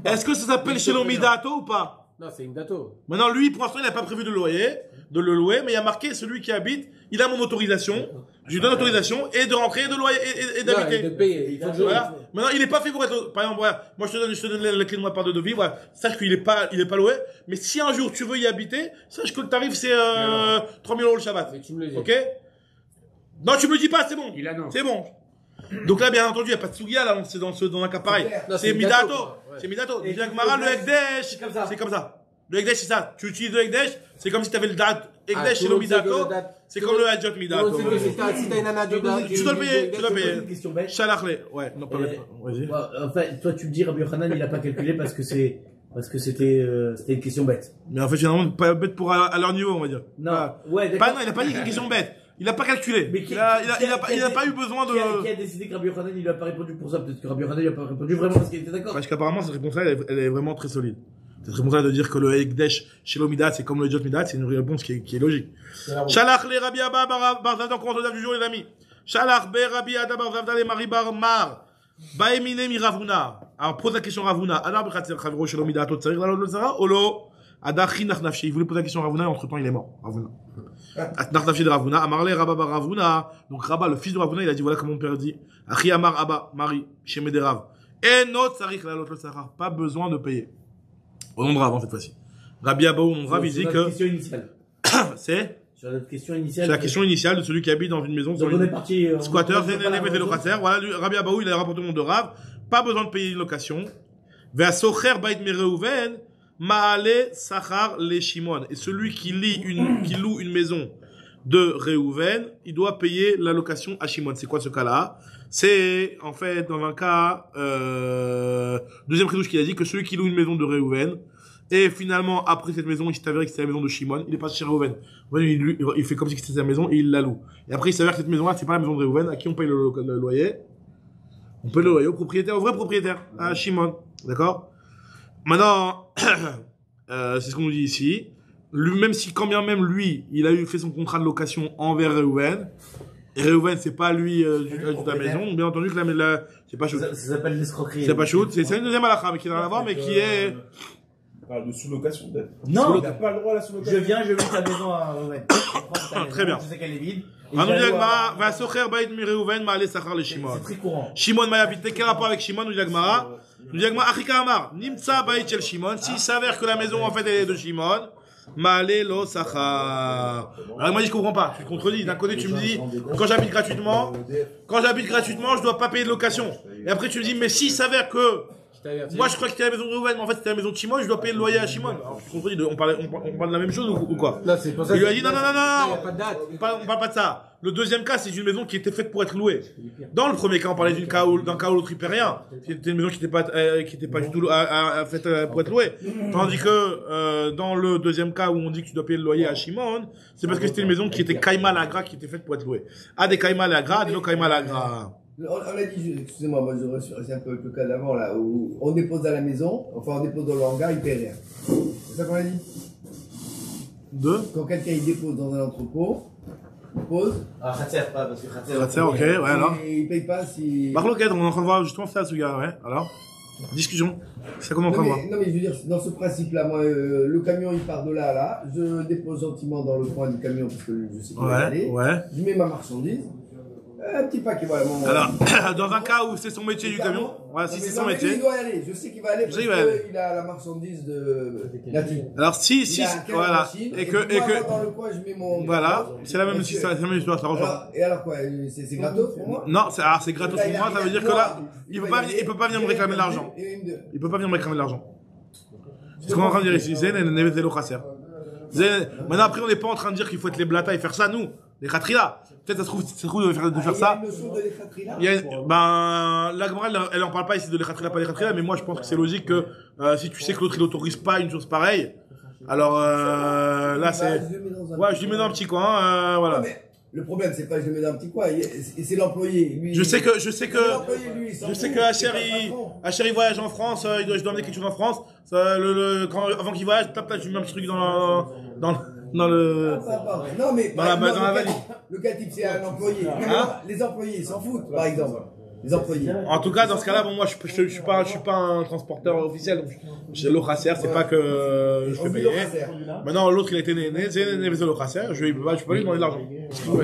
A: Est-ce que ça s'appelle chez l'Omidato ou pas?
F: Non, c'est une dato.
A: Maintenant, lui, pour l'instant, il n'a pas prévu de le louer, mais il y a marqué celui qui habite, il a mon autorisation, je lui donne l'autorisation et de rentrer, de loyer et d'habiter.
F: De payer. Il faut
A: voilà. Maintenant, il n'est pas fait pour être, par exemple, voilà, moi je te donne la clé de ma part de devis, voilà, sache qu'il n'est pas loué, mais si un jour tu veux y habiter, sache que le tarif c'est 3 000 € le Shabbat.
F: Mais tu me le dis.
A: Ok? Non, tu me le dis pas, c'est bon.
G: Il annonce.
A: C'est bon. Donc là, bien entendu, il n'y a pas de Sugia, là, c'est dans un cas pareil. C'est Midato. C'est Midato. Le Ekdesh, c'est comme ça. Le Ekdesh, c'est ça. Tu utilises le Ekdesh, c'est comme si tu avais le Dat Ekdesh et le Midato. C'est comme le Hadjot Midato.
F: Si t'as une nana du Dat.
A: Tu dois le payer, tu dois payer.
E: Une question bête.
A: Shalachle. Ouais, non, pas vas-y.
E: En fait, toi, tu me dis, Rabbi Yochanan, il a pas calculé parce que c'était une question bête.
A: Mais en fait, finalement, pas bête pour à leur niveau, on va dire.
E: Non. Ouais, d'accord.
A: Non, il a pas dit une question bête. Il n'a pas calculé. Il n'a pas eu besoin de.
E: Qui a décidé que Rabbi Yochanan, il lui a pas répondu pour ça? Peut-être que Rabbi Yochanan, il a pas répondu vraiment parce qu'il était d'accord.
A: Parce qu'apparemment, cette réponse-là, elle est vraiment très solide. Cette réponse-là de dire que le Ekdesh chez l'Omidat, c'est comme le Jot Midat, c'est une réponse qui est logique. Shalach le Rabbi Abba Barzavdan, commentaire du jour, les amis. Shalach be Rabbi Abba Barzavdan le Mari Bar Mar. Baemine mi Ravuna. Alors, pose la question Ravuna. Adar Bchatzer Chaviro chez l'Omidat, Totsarir, la Lolo Zara, Olo. Adar Chinach Nafshi. Il voulait poser la question Ravuna et entre temps, il est mort. Ravuna. Nach Nafshi de Ravuna. Amarle Rabba Bar Ravuna. Donc, Rabba, le fils de Ravuna, il a dit voilà comme mon père dit. Achi Amar Abba, Mari, chez Mederav. Et not Sarik, la Lolo Zara. Pas besoin de payer. Au nom de Rav, cette fois-ci. Rabbi Abou, mon Rav, il dit que. C'est
E: sur notre question initiale.
A: C'est la question initiale de celui qui habite dans une maison.
E: Donc on est parti.
A: Squatter, locataire. Voilà, Rabbi Abou, il a rapporté au nom de Rav. Pas besoin de payer une location. Vers Socher Bait Mereuven, Maale Sachar le Shimon. Et celui qui loue une maison de Reuven, il doit payer la location à Shimon. C'est quoi ce cas-là? C'est, en fait, dans un cas, deuxième chidouche qu'il a dit que celui qui loue une maison de Reuven, et finalement, après cette maison, il s'est avéré que c'était la maison de Shimon, il est passé chez Reuven. Il fait comme si c'était sa maison et il la loue. Et après, il s'avère que cette maison-là, c'est pas la maison de Reuven, à qui on paye le loyer. On paye le loyer au propriétaire, au vrai propriétaire, à Shimon. D'accord? Maintenant, c'est ce qu'on nous dit ici. Lui, même si, quand bien même lui, il a fait son contrat de location envers Reuven, et Reuven, c'est pas lui de la maison, bien entendu que c'est pas shoot.
E: Ça s'appelle l'escroquerie.
A: C'est pas shoot, c'est une deuxième halakha, mais qui n'a rien à voir, mais qui est.
B: On parle de sous-location peut-être.
E: Non,
B: il n'a pas le droit à la sous-location.
E: je viens ta maison à Reuven.
A: Très bien.
E: Je sais qu'elle est vide.
A: Va socher bait mi Reuven, ma ale sachar le Shimon.
E: C'est très courant.
A: Shimon m'a habité, quel rapport avec Shimon, nous dit l'Agmara? Nous dit l'Agmara, Achika Amar, Nimtsa bait shel Shimon, s'il s'avère que la maison, en fait, elle est de Shimon, Maale lo sachar. Alors moi je comprends pas, tu te contredis. D'un côté tu me dis quand j'habite gratuitement, je dois pas payer de location. Et après tu me dis mais s'il s'avère que moi je crois que c'était la maison de Reuven, mais en fait c'était la maison de Shimon, je dois payer le loyer à Shimon. Alors tu te contredis, on parle de la même chose ou quoi?
F: Là c'est pour ça.
A: Il lui a dit non,
F: Il n'y a pas de date.
A: on parle pas de ça. Le deuxième cas, c'est une maison qui était faite pour être louée. Dans le premier cas, on parlait d'un cas où l'autre il paie rien. C'était une maison qui était pas du tout faite pour être louée. Tandis que dans le deuxième cas où on dit que tu dois payer le loyer à Shimon, c'est parce que c'était une maison qui était kaima lagra, qui était faite pour être louée. À des kaima lagra, des no kaima lagra.
D: On a dit, excusez-moi, moi je reste un peu le cas d'avant là, où on dépose à la maison, enfin on dépose dans le hangar, il paie rien. C'est ça qu'on a dit? Quand quelqu'un il dépose dans un entrepôt, il pose.
E: Ah, Khatser, pas parce que
A: Khatser, ok, ouais, alors.
D: Et il paye pas si.
A: Marloquette, on est en train de voir justement ça, ce gars, ouais, alors. Discussion. C'est ça qu'on est en train de voir.
D: Non, mais je veux dire, dans ce principe-là, moi, le camion il part de là à là, je dépose gentiment dans le coin du camion parce que je sais qu'il va y aller.
A: Ouais.
D: Je mets ma marchandise. Un petit paquet, voilà.
A: Alors, dans un cas où c'est son métier du camion, voilà, si c'est son métier.
D: Il doit y aller, je sais qu'il va aller parce qu'il a la marchandise de Nati.
A: Alors, si, voilà. Et que.
D: Dans le coin, je mets mon.
A: Voilà, c'est la même histoire, ça rejoint.
D: Et alors quoi, c'est gratos pour moi?
A: Non, c'est gratos pour moi, ça veut dire que là, il peut pas venir me réclamer de l'argent. Il peut pas venir me réclamer de l'argent. C'est ce qu'on est en train de dire ici. Maintenant, après, on n'est pas en train de dire qu'il faut être les blata et faire ça, nous. Les khatrila. Peut-être ça se trouve de faire ça. Il y a une notion de ben, la Gemara, elle en parle pas ici de les khatrila, pas les khatrila, mais moi je pense que c'est logique que si tu sais que l'autre il autorise pas une chose pareille, alors là c'est. Ouais, je lui mets dans un petit coin, voilà.
D: Le problème, c'est pas que je le mets dans un petit coin, c'est l'employé.
A: Je sais que Hacher il voyage en France, je dois amener quelque chose en France. Avant qu'il voyage, je lui mets un petit truc dans le.
D: Non, mais.
A: Dans la valise.
D: Le cas type, c'est un employé. Les employés, ils s'en foutent, par exemple. Les employés.
A: En tout cas, dans ce cas-là, bon, moi, je suis pas un transporteur officiel. Donc, j'ai l'Ochaser, c'est pas que je fais payer. Maintenant, l'autre, il a été né, c'est l'Ochaser, je peux pas lui demander de l'argent.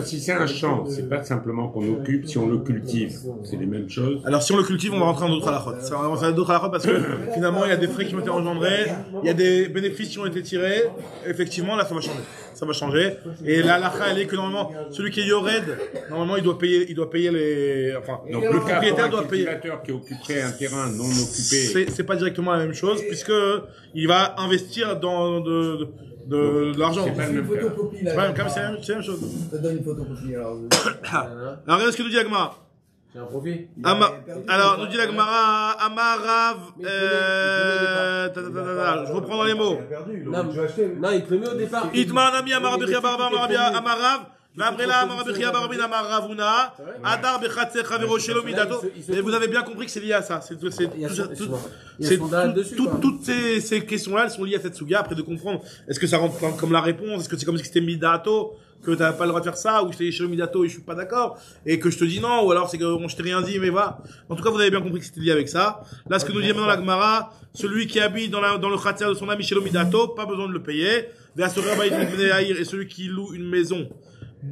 G: Si c'est un champ, c'est pas simplement qu'on occupe, si on le cultive, c'est les mêmes choses.
A: Alors, si on le cultive, on va rentrer dans d'autres halachot. Ça va rentrer dans d'autres halachot parce que, finalement, il y a des frais qui ont été engendrés, il y a des bénéfices qui ont été tirés. Effectivement, là, ça va changer. Ça va changer. Et la halakha, elle est que normalement, celui qui est yored, normalement, il doit payer les, enfin,
G: donc, le propriétaire doit payer. Qui occuperait un terrain non occupé.
A: C'est pas directement la même chose, puisque il va investir dans de l'argent.
D: C'est pas une photocopie, là.
A: C'est pas la même cas, c'est la même chose.
D: Ça donne une photocopie, alors.
A: Alors, regardez ce que nous dit la Gemara.
F: C'est un profit.
A: Alors, nous dit la Gemara, Amarav, je reprends dans les mots.
F: Non, il te le met au départ.
A: Itman ami Amarabichia Barba Amarav. Vabrela Amarabichia Barbin Amaravuna. Adar Bechatse Chavero Shelo Midato. Et vous avez bien compris que c'est lié à ça. Toutes ces questions-là, elles sont liées à cette suga. Après de comprendre, est-ce que ça rentre comme la réponse? Est-ce que c'est comme si c'était Midato? Que t'as pas le droit de faire ça, ou je t'ai dit chez le Midato et je suis pas d'accord, et que je te dis non, ou alors c'est que je t'ai rien dit, mais va. En tout cas, vous avez bien compris que c'était lié avec ça. Là, ce que nous dit maintenant la Gemara, celui qui habite dans le khatia de son ami chez le Midato, pas besoin de le payer. Et celui qui loue une maison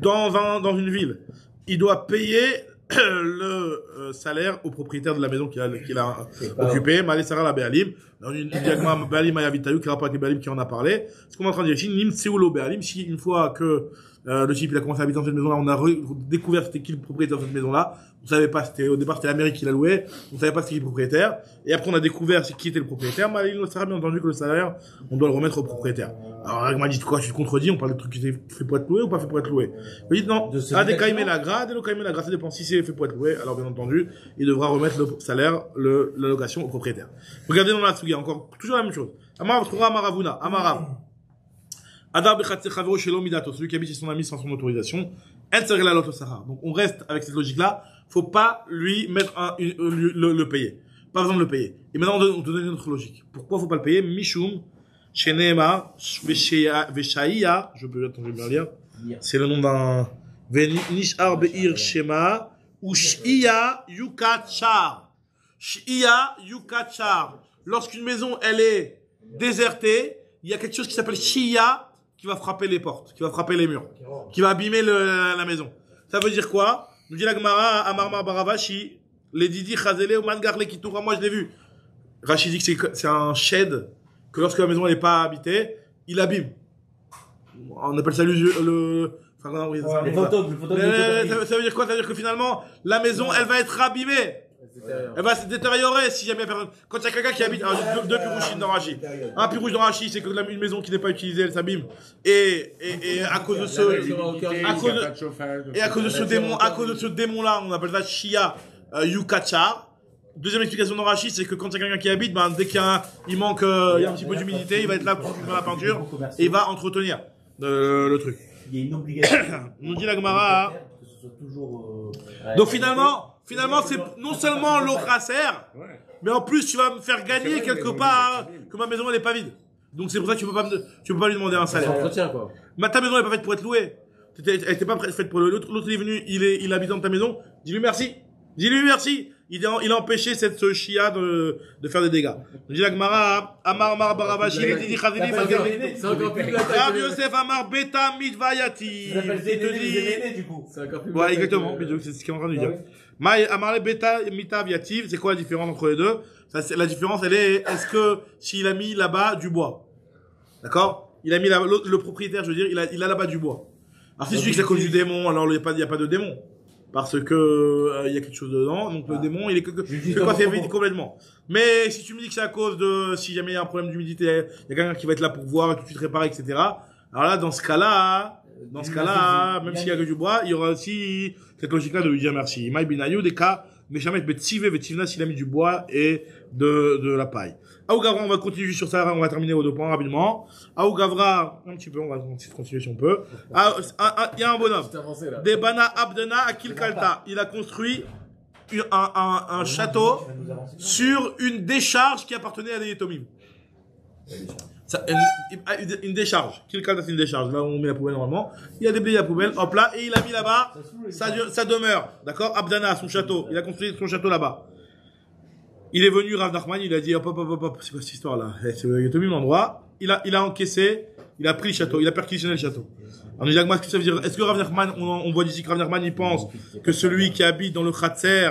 A: dans une ville, il doit payer le salaire au propriétaire de la maison qu'il a occupé. Malé Sarah la Béalim. Dans une diagramme Béalim Ayavitayu qui rapporte les Béalim qui en a parlé. Ce qu'on est en train de dire ici, Nim Tseoulo Béalim, si une fois que le type il a commencé à habiter dans cette maison-là, on a découvert c'était qui le propriétaire de cette maison-là. On savait pas, au départ c'était la mairie qui l'a loué, on savait pas c'était qui le propriétaire. Et après on a découvert qui était le propriétaire. Malé il sera bien entendu que le salaire, on doit le remettre au propriétaire. Alors elle m'a dit quoi, tu te contredis, on parle de trucs qui étaient fait pour être loué ou pas fait pour être loué. Je dis non, des caïmé la grade, et le caïmé la grade, ça dépend si c'est fait pour être loué, alors bien entendu, il devra remettre le salaire, la location au propriétaire. Regardez dans la Tsugi, encore, toujours la même chose. Amarav, Troura, Amaravuna, Amarav. Adar Bechatse Chavero Shelo Midato, celui qui habite chez son ami sans son autorisation, El Serre la Loto Sahar. Donc on reste avec cette logique-là, faut pas lui mettre le payer. Pas besoin de le payer. Et maintenant on te donne une autre logique. Pourquoi faut pas le payer? Mishum, Shenema, Veshaïa, je peux bien lire. C'est le nom d'un Venishar Beir Shema, ou Shia Yukachar. Shia Yukachar. Lorsqu'une maison, elle est désertée, il y a quelque chose qui s'appelle Shia qui va frapper les portes, qui va frapper les murs, qui va abîmer la maison. Ça veut dire quoi? Nous dit la Gemara, Amarmar Baravashi, les Didi Chazele ou Mangar les Kitoura, moi je l'ai vu. Rachid dit que c'est un shed, que lorsque la maison n'est pas habitée, il abîme. On appelle ça le
F: ça veut
A: dire quoi? Ça veut dire que finalement, la maison, elle va être abîmée. Elle va se détériorer si jamais quand il y a quelqu'un qui habite deux pirouchines dans Rachi. Un pirouche dans Rachi, c'est que une maison qui n'est pas utilisée, elle s'abîme. Et à cause de ce démon-là, on appelle ça Shia Yukachar. Deuxième explication dans Rachi, c'est que quand il y a quelqu'un qui habite, dès qu'il manque, il y a un petit peu d'humidité, il va être là pour faire la peinture et il va entretenir le truc.
E: Il y a une obligation.
A: On dit la Gemara. Donc finalement, c'est non seulement l'Ochaser, mais en plus tu vas me faire gagner quelque part que ma maison elle est pas vide. Donc c'est pour ça que tu peux pas lui demander un salaire. Ta maison elle est pas faite pour être louée. Elle était pas faite pour l'autre. L'autre est venu, il habite dans ta maison. Dis-lui merci. il a empêché ce Shia de faire des dégâts. On dit la Gemara, Amar Baravashi, il dit Chazili, Rabbi Yosef Amar Beta Mitvayati.
E: Ça s'appelle Zénéné, du coup.
A: Ouais, exactement. C'est ce qu'il est en train de dire. Amar Beta Mitavyativ, c'est quoi la différence entre les deux? La différence, elle est, est-ce que s'il a mis là-bas du bois, d'accord? Il a mis le propriétaire, je veux dire, il a là-bas du bois. Alors si je dis que c'est à cause du démon, alors il n'y a pas de démon. Parce que il y a quelque chose dedans, donc le démon, il est que complètement. Mais si tu me dis que c'est à cause de, si jamais il y a un problème d'humidité, il y a quelqu'un qui va être là pour voir et tout de suite réparer, etc. Alors là, dans ce cas-là, même s'il y a que du bois, il y aura aussi cette logique-là de lui dire merci. Maï binayou, des cas, mais jamais betsive, vetivna, s'il a mis du bois et de la paille. Aou Gavra, on va continuer sur ça, on va terminer aux 2 points rapidement. Aou Gavra, un petit peu, on va continuer si on peut. Il y a un bonhomme. Debana Abdena Akil Kalta. Il a construit un château sur une décharge qui appartenait à des Yetomim. Une décharge. Kil Kalta, c'est une décharge. Là où on met la poubelle normalement. Il a déblayé la poubelle, hop là, et il a mis là-bas sa demeure. D'accord? Abdana, son château. Il a construit son château là-bas. Il est venu, Rav Nachman, il a dit, hop, c'est quoi cette histoire-là? C'est le Yetomim l'endroit. Il a encaissé, il a pris le château, il a perquisitionné le château. Alors, nous qu'est-ce que ça veut dire? Est-ce que Rav Nachman, on voit d'ici que Rav Nachman, il pense que celui qui habite dans le Khatser,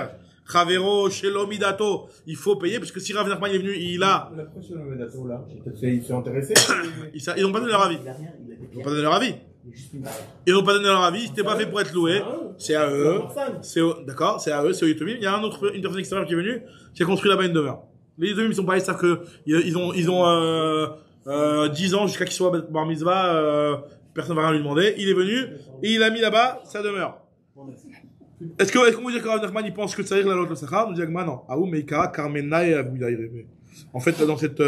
A: Chavero, Shelomidato, il faut payer, parce que si Rav Nachman est venu, il a...
D: Ils sont intéressés.
A: Ils n'ont pas donné leur avis. Ils n'ont pas donné leur avis. Ils n'ont pas donné leur avis, c'était pas fait pour être loué. C'est à eux. D'accord, c'est à eux, c'est au Yetomim. Il y a une personne extérieure qui est venue, qui a construit là-bas une demeure. Les Yetomim, ils sont pareils, ils savent que, ils ont 10 ans jusqu'à qu'il soit bar mitzvah, personne va rien lui demander. Il est venu, et il a mis là-bas sa demeure. Est-ce qu'on peut dire que Rav Nachman, il pense que ça ira la lotte Sachar? Nous dit Agma, non. Aou, Meika, Karmena et Abou Yairé. En fait, dans cette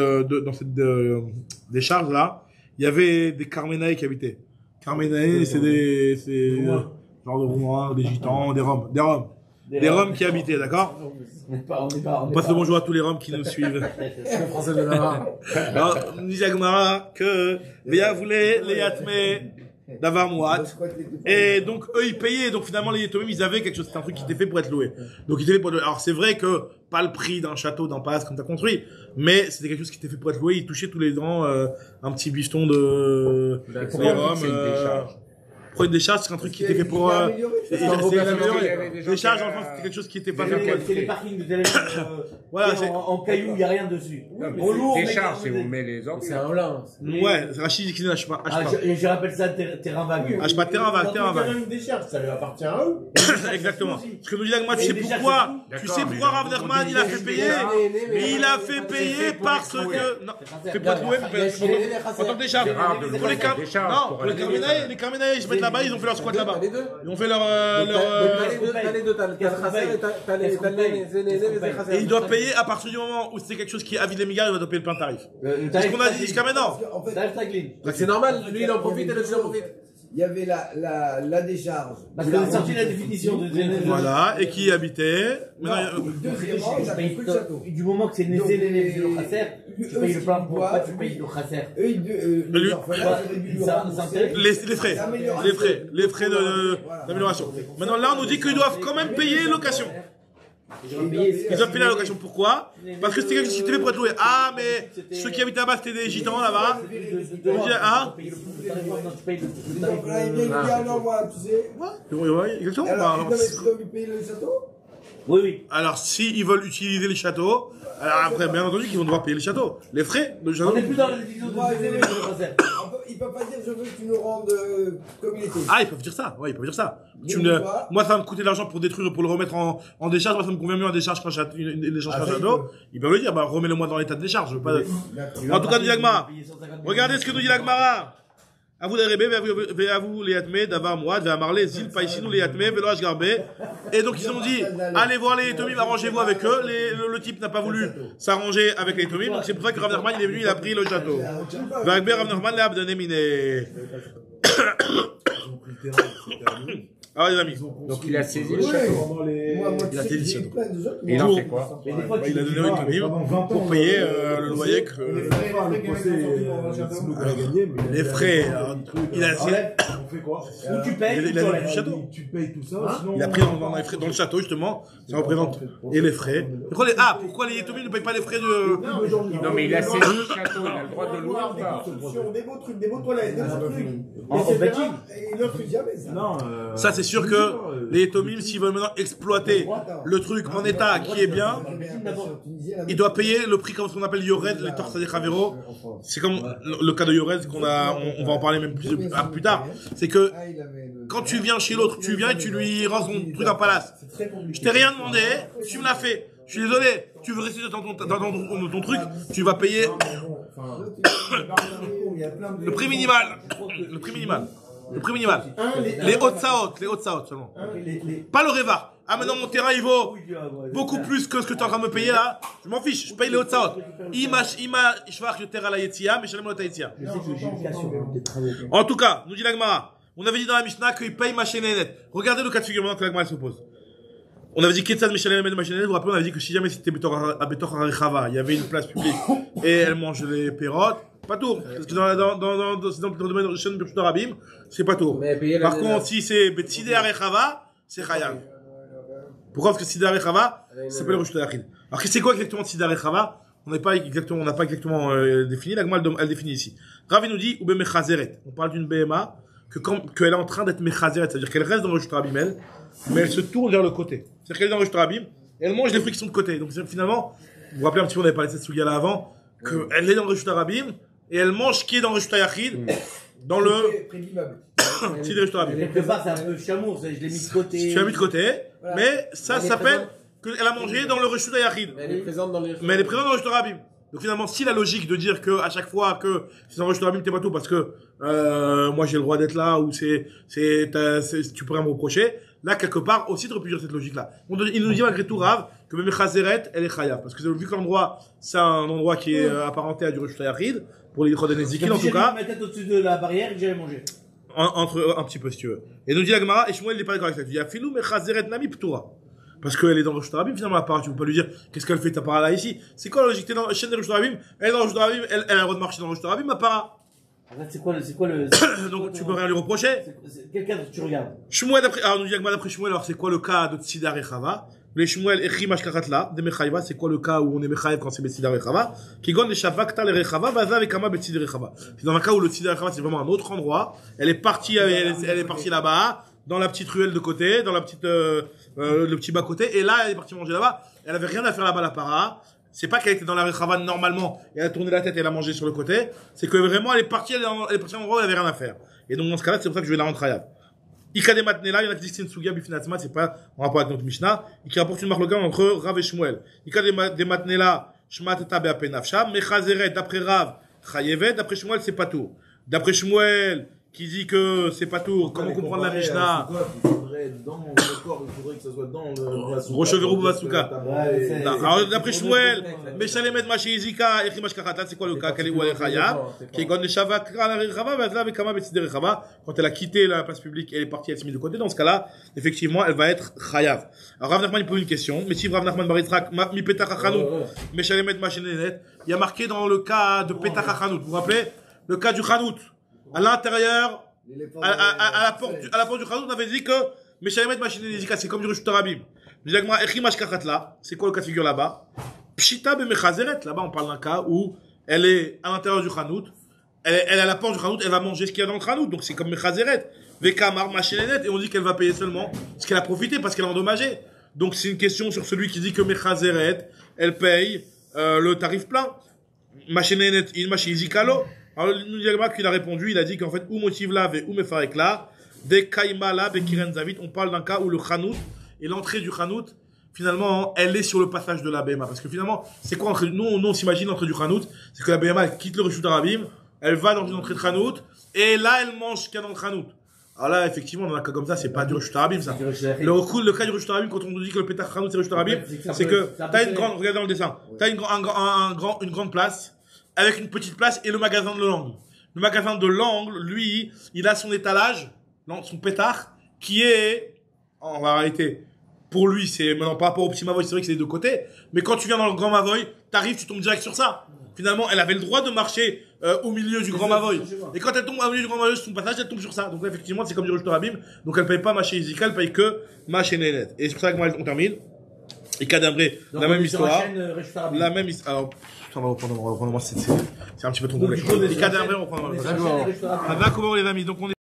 A: décharge là, il y avait des Karmenaïs qui habitaient. Karmenaïs, c'est genre de Roumains, des Gitans, des Roms. Des Roms qui habitaient, d'accord? On passe le bonjour à tous les Roms qui nous suivent.
F: Le français de Navarre.
A: Alors, nous dit Agma que Véa voulait les Yatmé d'avoir Mouat. Et donc, eux, ils payaient. Donc, finalement, les Yetomim, ils avaient quelque chose. C'était un truc qui était fait pour être loué. Donc, il était fait pour être loué. Alors, c'est vrai que, pas le prix d'un château, d'un palace comme t'as construit, mais c'était quelque chose qui était fait pour être loué. Ils touchaient tous les ans, un petit bifton de, pour une décharge, c'est un truc qui était fait pour, c'est améliorer. Décharge, en France, c'était quelque chose qui était pas fait pour être
E: c'est les parkings de téléphone,
A: voilà,
E: en cailloux, il n'y a rien dessus.
G: En lourd, décharge, c'est où on met les ordures.
F: C'est un holland.
A: Ouais, c'est Rachid qui n'achète pas.
E: Je rappelle ça terrain vague.
A: Achète pas terrain vague.
D: Une décharge, ça lui appartient à eux.
A: Exactement. Ce que nous dit Agma, tu sais pourquoi Rav Nachman, il a fait payer? Il a fait payer parce que, non, c'est pas loué, en tant que décharge. Pour les Karmenaïs, ils se mettent là-bas, ils ont fait leur squat là-bas. Ils ont fait leur,
F: T'as les deux, t'as le Khasser et t'as les
A: et ils doivent payer à partir du moment où c'est quelque chose qui est avis de l'émigar, il va payer le plein tarif. C'est ce qu'on a dit jusqu'à maintenant.
F: C'est normal, lui il en profite et le en profite.
D: Il y avait la décharge.
E: Parce qu'on a sorti la définition de Zénéné.
A: Voilà, et qui habitait.
D: Deuxièmement, il a pris le château.
E: Du moment que c'est Zénéné sur le Khasser, tu payes le plein pour pas tu payes le Khasser.
D: Les orphelins,
A: les frais d'amélioration. Maintenant, là, on nous dit qu'ils doivent quand même payer location. Ils doivent payer la location. Pourquoi? Parce que c'était quelque chose qui était fait pour être loué. Ah, mais ceux qui habitaient là-bas, c'était des gitans là-bas. Hein? Ouais, exactement.
D: Alors, ils doivent lui payer le château?
E: Oui.
A: Alors, s'ils veulent utiliser les châteaux, alors après, bien entendu qu'ils vont devoir payer les châteaux. Les frais de château.
E: On n'est plus dans la décision de Zénéné sur le Khasser.
D: Ils peuvent pas dire je veux que tu nous rendes comme il était.
A: Ah, ils peuvent dire ça. Ouais, ils peuvent dire ça. Moi, ça va me coûter de l'argent pour détruire, pour le remettre en décharge. Moi, ça me convient mieux en décharge qu'un château. Ils peuvent le dire. Bah, remets-le moi dans l'état de décharge. Je veux pas... En tout cas, nous dit l'Agmara. Regardez ce que nous dit l'Agmara. À vous d'Arébé, à vous les Yatmé, d'avoir moi, de Amarlé, Zil, Païsinou, les Yatmé, Veloach Garbé. Et donc, ils ont dit, allez voir les Yetomim, arrangez-vous avec eux. Le type n'a pas voulu s'arranger avec les Yetomim. Donc, c'est pour ça que Rav Nachman, il est venu, il a pris le château. Vagbe, Rav Nachman, l'a abdoné miné. Ah, les amis.
G: Donc, il a saisi le château.
A: Il a saisi le château.
G: Et il en fait quoi?
A: Il a donné au Yetomim pour payer le loyer que... Les frais, il a
F: fait quoi?
E: Ou tu payes, ou tu
A: du
E: enlèves.
A: château.
F: Tu payes tout ça, sinon.
A: Il a pris dans les frais, dans le château, justement. Ça représente. Et les frais. Pourquoi les Yétomim ne payent pas les frais de.
G: Non, mais il a saisi le château, il a le droit de louer ou pas?
D: Des beaux trucs, des beaux toilettes, des beaux trucs. Et l'autre, jamais ça.
F: Non,
A: Ça, c'est sûr que les Yétomim, s'ils veulent maintenant exploiter le truc en état qui est bien, il doit payer le prix comme ce qu'on appelle Yored, les torses des Chavero. C'est comme le cas de Yored qu'on a, on va en parler même plus tard. C'est que quand tu viens chez l'autre, tu viens et tu lui rends son truc en palace. Je t'ai rien demandé, tu me l'as fait. Je suis désolé, tu veux rester dans ton truc, tu vas payer le prix minimal. Le prix minimal. Le prix minimal. Les hautes saotes seulement. Pas le Reva. Ah, maintenant mon terrain il vaut beaucoup plus que ce que tu es en train de me payer là. Je m'en fiche, je paye les hautes saotes. Je vais le terrain à la Yetzia, mais je l'aime à la Yetzia. En tout cas, nous dit l'Agmara, on avait dit dans la Mishnah qu'il paye ma chaînette. Regardez le cas de figure maintenant que l'Agmara se pose. On avait dit Ketzad Meshalem ma chaînette. Vous vous rappelez, on avait dit que si jamais c'était à Betor Harechava, il y avait une place publique et elle mange les pérottes. Pas tout. Parce que dans le domaine de Shen Birchut Rabim, c'est pas tout. Par contre, si c'est Betzide Arechava, c'est Chayav. Pourquoi? Parce que Tzide Arechava, ça s'appelle Rishut Yachid. Alors, c'est quoi exactement Tzide Arechava? On n'a pas exactement défini. La Gemara, elle définit ici. Ravi nous dit, ou Mechazeret. On parle d'une BMA, qu'elle est en train d'être Mechazeret. C'est-à-dire qu'elle reste dans le Rishut Rabim, elle, mais elle se tourne vers le côté. C'est-à-dire qu'elle est dans le Rishut Rabim, et elle mange les fruits qui sont de côté. Donc, finalement, vous vous rappelez un petit peu, on avait parlé de cette Sugia là avant, qu'elle est dans le Rishut Rabim, et elle mange ce qui est dans le Rishut Yachid, dans le Tzide Rishut Rabim.
E: Quelque part, c'est un peu chameau, je l'ai mis de côté.
A: Tu l'as mis de côté, mais ça s'appelle qu'elle a mangé dans le Rishut Yachid.
B: Mais elle est présente dans les.
A: Mais elle est présente dans le Rishut Rabim. Donc finalement, si la logique de dire que à chaque fois que c'est dans le Rishut Rabim, t'es pas tout parce que moi j'ai le droit d'être là ou tu pourrais me reprocher. Là, quelque part, aussi, tu aurais pu dire cette logique-là. Il nous dit malgré tout, Rav, que même Chazeret, elle est chayav. Parce que vu que l'endroit, c'est un endroit qui est apparenté à du Rishut Yachid, pour les Yichod Nezikin en tout cas.
E: Je vais mettre au-dessus de la barrière et que j'allais manger.
A: Entre un petit peu, si tu veux. Et nous dit la Gemara, et Shmuel, il n'est pas d'accord avec ça. Il dit, Afilou, mais Chazeret Nami Ptura. Parce qu'elle est dans le Rishut Rabim, finalement, la part. Tu peux pas lui dire, qu'est-ce qu'elle fait, ta part là, ici. C'est quoi la logique? T'es dans la chaîne de Rishut Rabim, elle est dans le Rishut Rabim, elle a le droit de marcher dans le Rishut Rabim, ma part.
E: C'est quoi le.
A: Donc, tu peux rien lui reprocher.
E: Quel cadre tu regardes?
A: Shmuel, alors, nous dit la Gemara d'après Shmuel, alors c'est quoi le cas de Tzidar et Chava? Les Shmuel et Chimash Karatla, de Mechaïva, c'est quoi le cas où on est Mechaïv quand c'est Betzidar et Chava? Qui gonne les Shavakta les Rechava, Vaza avec Kama Betzidar et Chava. C'est dans un cas où le Tzidar et Chava, c'est vraiment un autre endroit. Elle est partie là-bas, dans la petite ruelle de côté, dans la petite, le petit bas-côté, et là, elle est partie manger là-bas. Elle avait rien à faire là-bas, la para. C'est pas qu'elle était dans la Rechava normalement, et elle a tourné la tête et elle a mangé sur le côté. C'est que vraiment, elle est partie à un endroit où elle avait rien à faire. Et donc, dans ce cas-là, c'est pour ça que je vais la rentrer à Ika de Matnela, il y en a qui disent que c'est une Sugia Bifinatzma, c'est pas en rapport avec notre Mishnah, et qui rapporte une marloquin entre Rav et Shmuel. Ika de Matnela, Shmatata Be'apenafsha, Mechazeret, d'après Rav, Chayevet, d'après Shmuel, c'est pas tout. D'après Shmuel, qui dit que c'est pas tout, comment comprendre la Mishnah?
F: Dans le corps, il faudrait que ça soit dans le.
A: Rocheverou Basuka. Alors, d'après Shmuel, Meshalemet Mashizika, Echimash Kachata, c'est quoi le cas? Quel est où elle est Chayav? Qui est Gon Shavak, la Rechava, va avec Kama Betzide Rechava. Quand elle a quitté la place publique, elle est partie, elle s'est mise de côté. Dans ce cas-là, effectivement, elle va être Chayav. Alors, Rav Nachman, il pose une question. Mais si Rav Nachman Baritrak, Mi Petach Hachanout, Meshalemet Mashinenet, il y a marqué dans le cas de Petach Hachanout. Vous vous rappelez? Le cas du Chanout. À l'intérieur, à la porte du Chanout, on avait dit que Meshalemet Mashinenet, c'est comme du Rishut Rabim. C'est quoi le cas de figure là-bas? Pshita Bemechazeret. Là-bas, on parle d'un cas où elle est à l'intérieur du Chanout. Elle est à la porte du Chanout, elle va manger ce qu'il y a dans le Chanout. Donc c'est comme Mechazeret. Vekamar Mashinenet. Et on dit qu'elle va payer seulement ce qu'elle a profité parce qu'elle a endommagé. Donc c'est une question sur celui qui dit que Mechazeret, elle paye le tarif plein. Mashinenet, il Mashizikalo. Alors, nous dit qu'il a répondu, il a dit qu'en fait, ou Motivla ou Mefarekla, des Kaimala, des Kirenzavit, on parle d'un cas où le Chanout, et l'entrée du Chanout, finalement, elle est sur le passage de la BMA. Parce que finalement, c'est quoi nous, on s'imagine l'entrée du Chanout, c'est que la BMA, elle quitte le Rishut Rabim, elle va dans une entrée de Chanout, et là, elle mange ce qu'il y a dans le Chanout. Alors là, effectivement, dans un cas comme ça, c'est pas du Rishut Rabim, ça. Le cas du Rishut Rabim, quand on nous dit que le Petach Chanout, c'est Rishut Rabim, c'est que, t'as une grande, regardez dans le dessin, t'as une grande place, avec une petite place et le magasin de l'angle. Le magasin de l'angle, lui, il a son étalage, son pétard, qui est, en réalité, pour lui, c'est maintenant par rapport au petit Mavoy, c'est vrai que c'est des deux côtés. Mais quand tu viens dans le grand Mavoy, t'arrives, tu tombes direct sur ça. Finalement, elle avait le droit de marcher au milieu du grand Mavoy. Et quand elle tombe au milieu du grand Mavoy, sur son passage, elle tombe sur ça. Donc là, effectivement, c'est comme du Rosh Torabim. Donc elle paye pas Maché Izika, elle paye que Maché Nenet. Et c'est pour ça que moi, on termine. Et Kadambré, la même histoire. La même histoire. Alors, on va reprendre, c'est un petit peu trop complexe. Et Kadambré, on reprend. D'accord, les amis. Donc on est